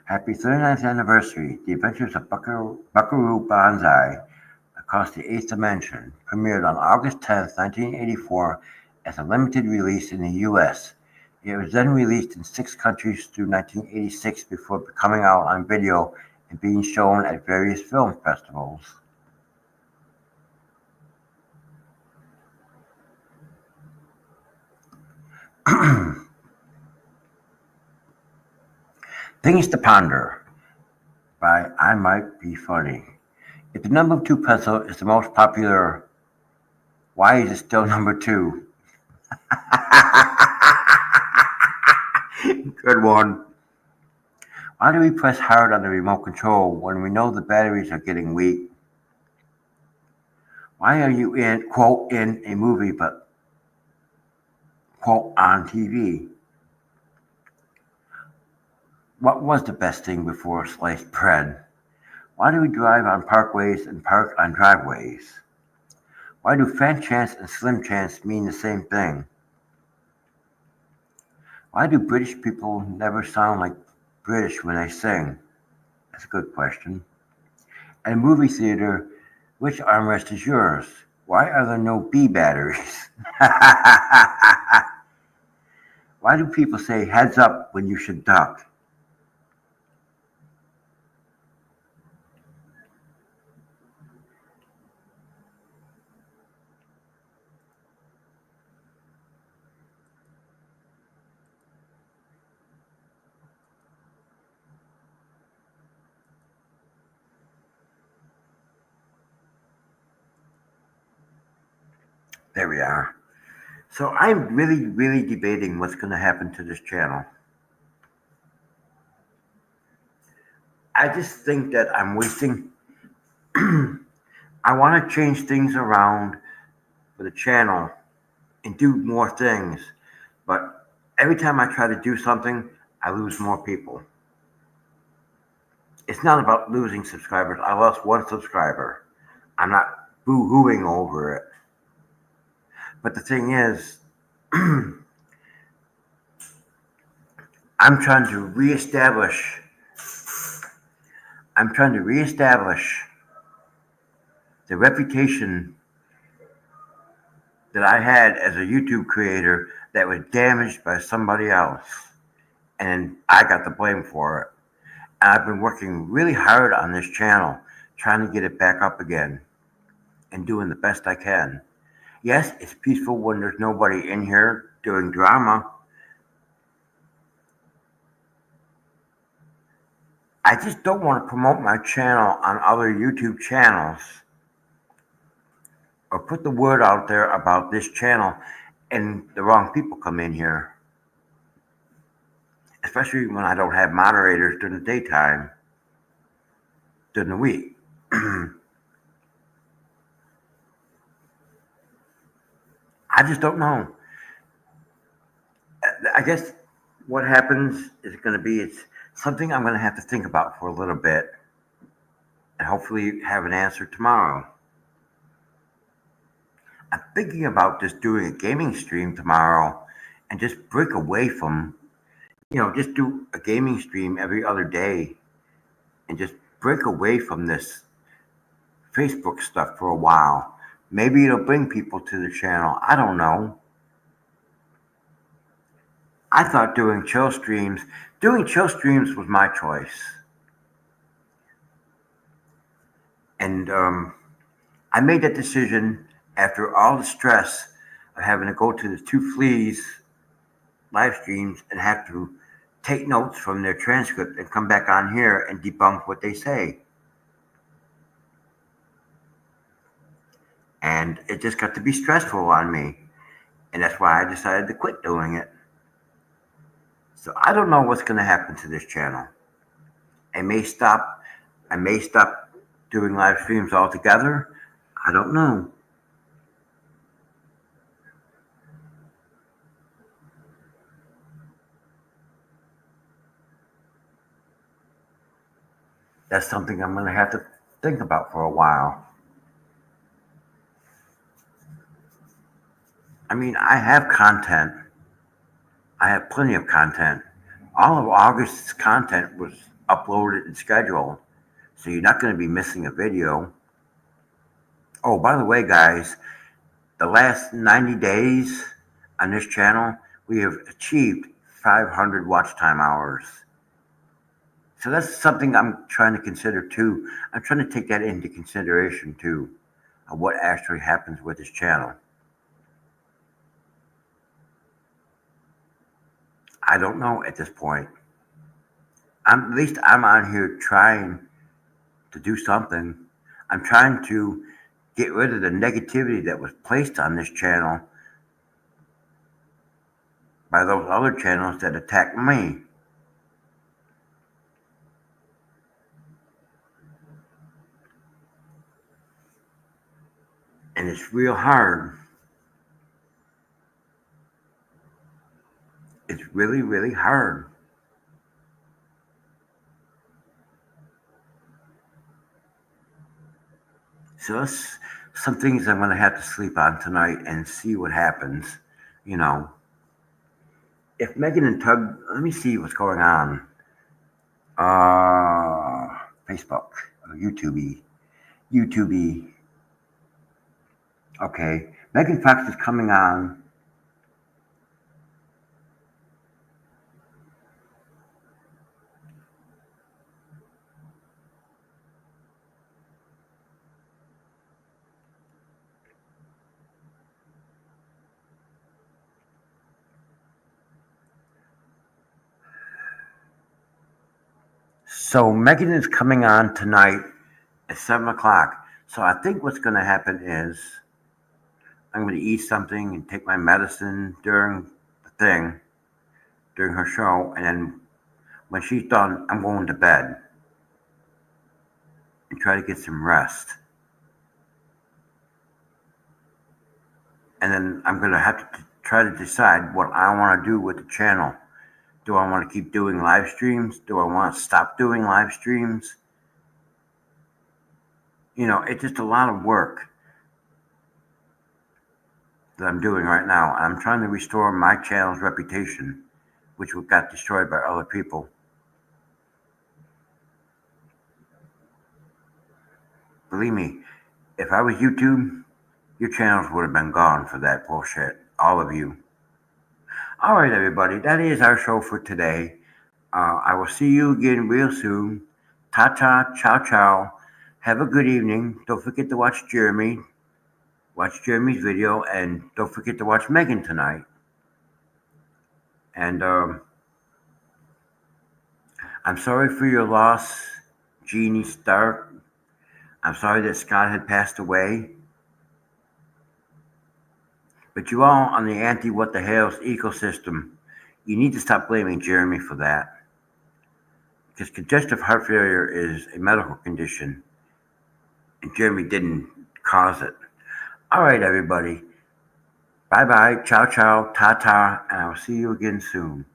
Happy 39th anniversary. The Adventures of Buckaroo Banzai Across the Eighth Dimension premiered on August 10, 1984 as a limited release in the U.S. It was then released in 6 countries through 1986 before coming out on video and being shown at various film festivals. Things to Ponder by I Might Be Funny. If the number 2 pencil is the most popular, why is it still number 2? Good one. Why do we press hard on the remote control when we know the batteries are getting weak? Why are you in, quote, in a movie but, quote, on TV? What was the best thing before sliced bread? Why do we drive on parkways and park on driveways? Why do Fat Chance and Slim Chance mean the same thing? Why do British people never sound like British when they sing? That's a good question. At a movie theater, which armrest is yours? Why are there no B batteries? Why do people say heads up when you should duck? There we are. So I'm really debating what's going to happen to this channel. I just think that I'm wasting I want to change things around for the channel and do more things, but every time I try to do something, I lose more people. It's not about losing subscribers. I lost one subscriber. I'm not boo-hooing over it. But the thing is, I'm trying to reestablish. I'm trying to reestablish the reputation that I had as a YouTube creator that was damaged by somebody else, and I got the blame for it. And I've been working really hard on this channel, trying to get it back up again and doing the best I can. Yes, it's peaceful when there's nobody in here doing drama. I just don't want to promote my channel on other YouTube channels or put the word out there about this channel and the wrong people come in here, especially when I don't have moderators during the daytime, during the week. I just don't know. I guess what happens is going to be it's something I'm going to have to think about for a little bit and hopefully have an answer tomorrow. I'm thinking about just doing a gaming stream tomorrow and just break away from, just do a gaming stream every other day and just break away from this Facebook stuff for a while. Maybe it'll bring people to the channel. I don't know. I thought doing chill streams was my choice. And I made that decision after all the stress of having to go to the two fleas live streams and have to take notes from their transcript and come back on here and debunk what they say. And it just got to be stressful on me. And that's why I decided to quit doing it. So I don't know what's going to happen to this channel. I may stop doing live streams altogether. I don't know. That's something I'm going to have to think about for a while. I mean, I have content. I have plenty of content. All of August's content was uploaded and scheduled, so you're not going to be missing a video. Oh, by the way, guys, the last 90 days on this channel, we have achieved 500 watch time hours. So that's something I'm trying to consider too. I'm trying to take that into consideration too, of what actually happens with this channel. I don't know at this point. At least I'm on here trying to do something. I'm trying to get rid of the negativity that was placed on this channel by those other channels that attack me. And it's real hard. It's really, really hard. So that's some things I'm going to have to sleep on tonight and see what happens. If Megan and Tug, let me see what's going on. Facebook, YouTube. Okay, Megan Fox is coming on. So Megan is coming on tonight at 7 o'clock. So I think what's going to happen is I'm going to eat something and take my medicine during her show. And then when she's done, I'm going to bed and try to get some rest. and then I'm going to have to try to decide what I want to do with the channel. Do I want to keep doing live streams? Do I want to stop doing live streams? It's just a lot of work that I'm doing right now. I'm trying to restore my channel's reputation, which got destroyed by other people. Believe me, if I was YouTube, your channels would have been gone for that bullshit. All of you. All right, everybody. That is our show for today. I will see you again real soon. Ta-ta, ciao. Have a good evening. Don't forget to watch Jeremy. Watch Jeremy's video. And don't forget to watch Megan tonight. And I'm sorry for your loss, Jeannie Stark. I'm sorry that Scott had passed away. But you all on the anti-what-the-hell's ecosystem, you need to stop blaming Jeremy for that. Because congestive heart failure is a medical condition, and Jeremy didn't cause it. All right, everybody. Bye-bye, ciao, ta-ta, and I'll see you again soon.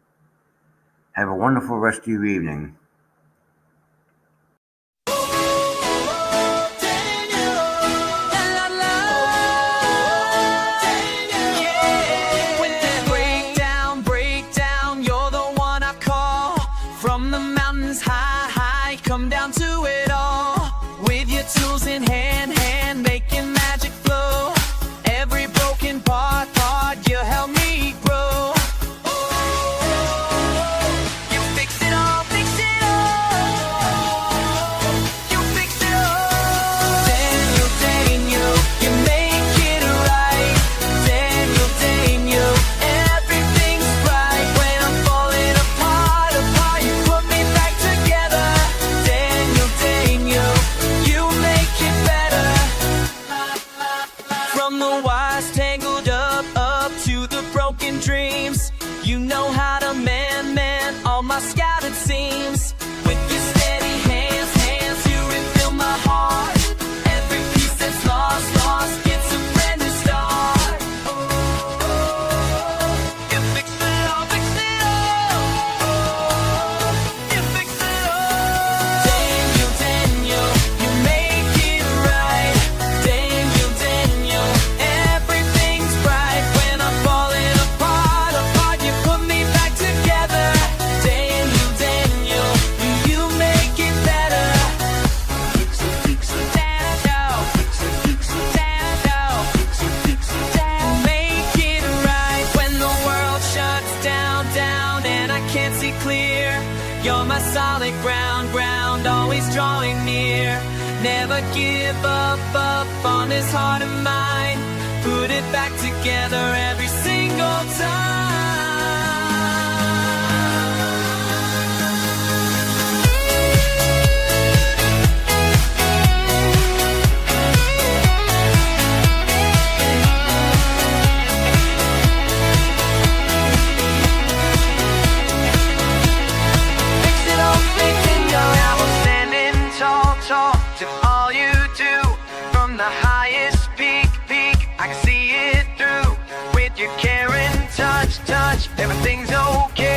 Have a wonderful rest of your evening. Come down to it all with your tools in hand, making magic flow. Every broken part, you help me grow. You fix it all, you fix it all. Daniel, you make it right. Daniel, everything's right. When I'm falling apart, you put me back together. You make it better. From the wires tangled up to the broken dreams, you know how to mend all my scattered seams. With your steady hands, you refill my heart. Every piece that's lost gets a brand new start. You fix it all, you fix it all. Daniel, you make it right. Daniel, everything's bright. When I'm falling apart, you put me back together. Daniel, you make it better. Fix it, Daniel. Make it right. When the world shuts down, and I can't see clear, you're my solid ground, always drawing near. Never give up on this heart of mine. Put it back together every single time. To all you do, from the highest peak, I can see it through. With your care and touch, everything's okay.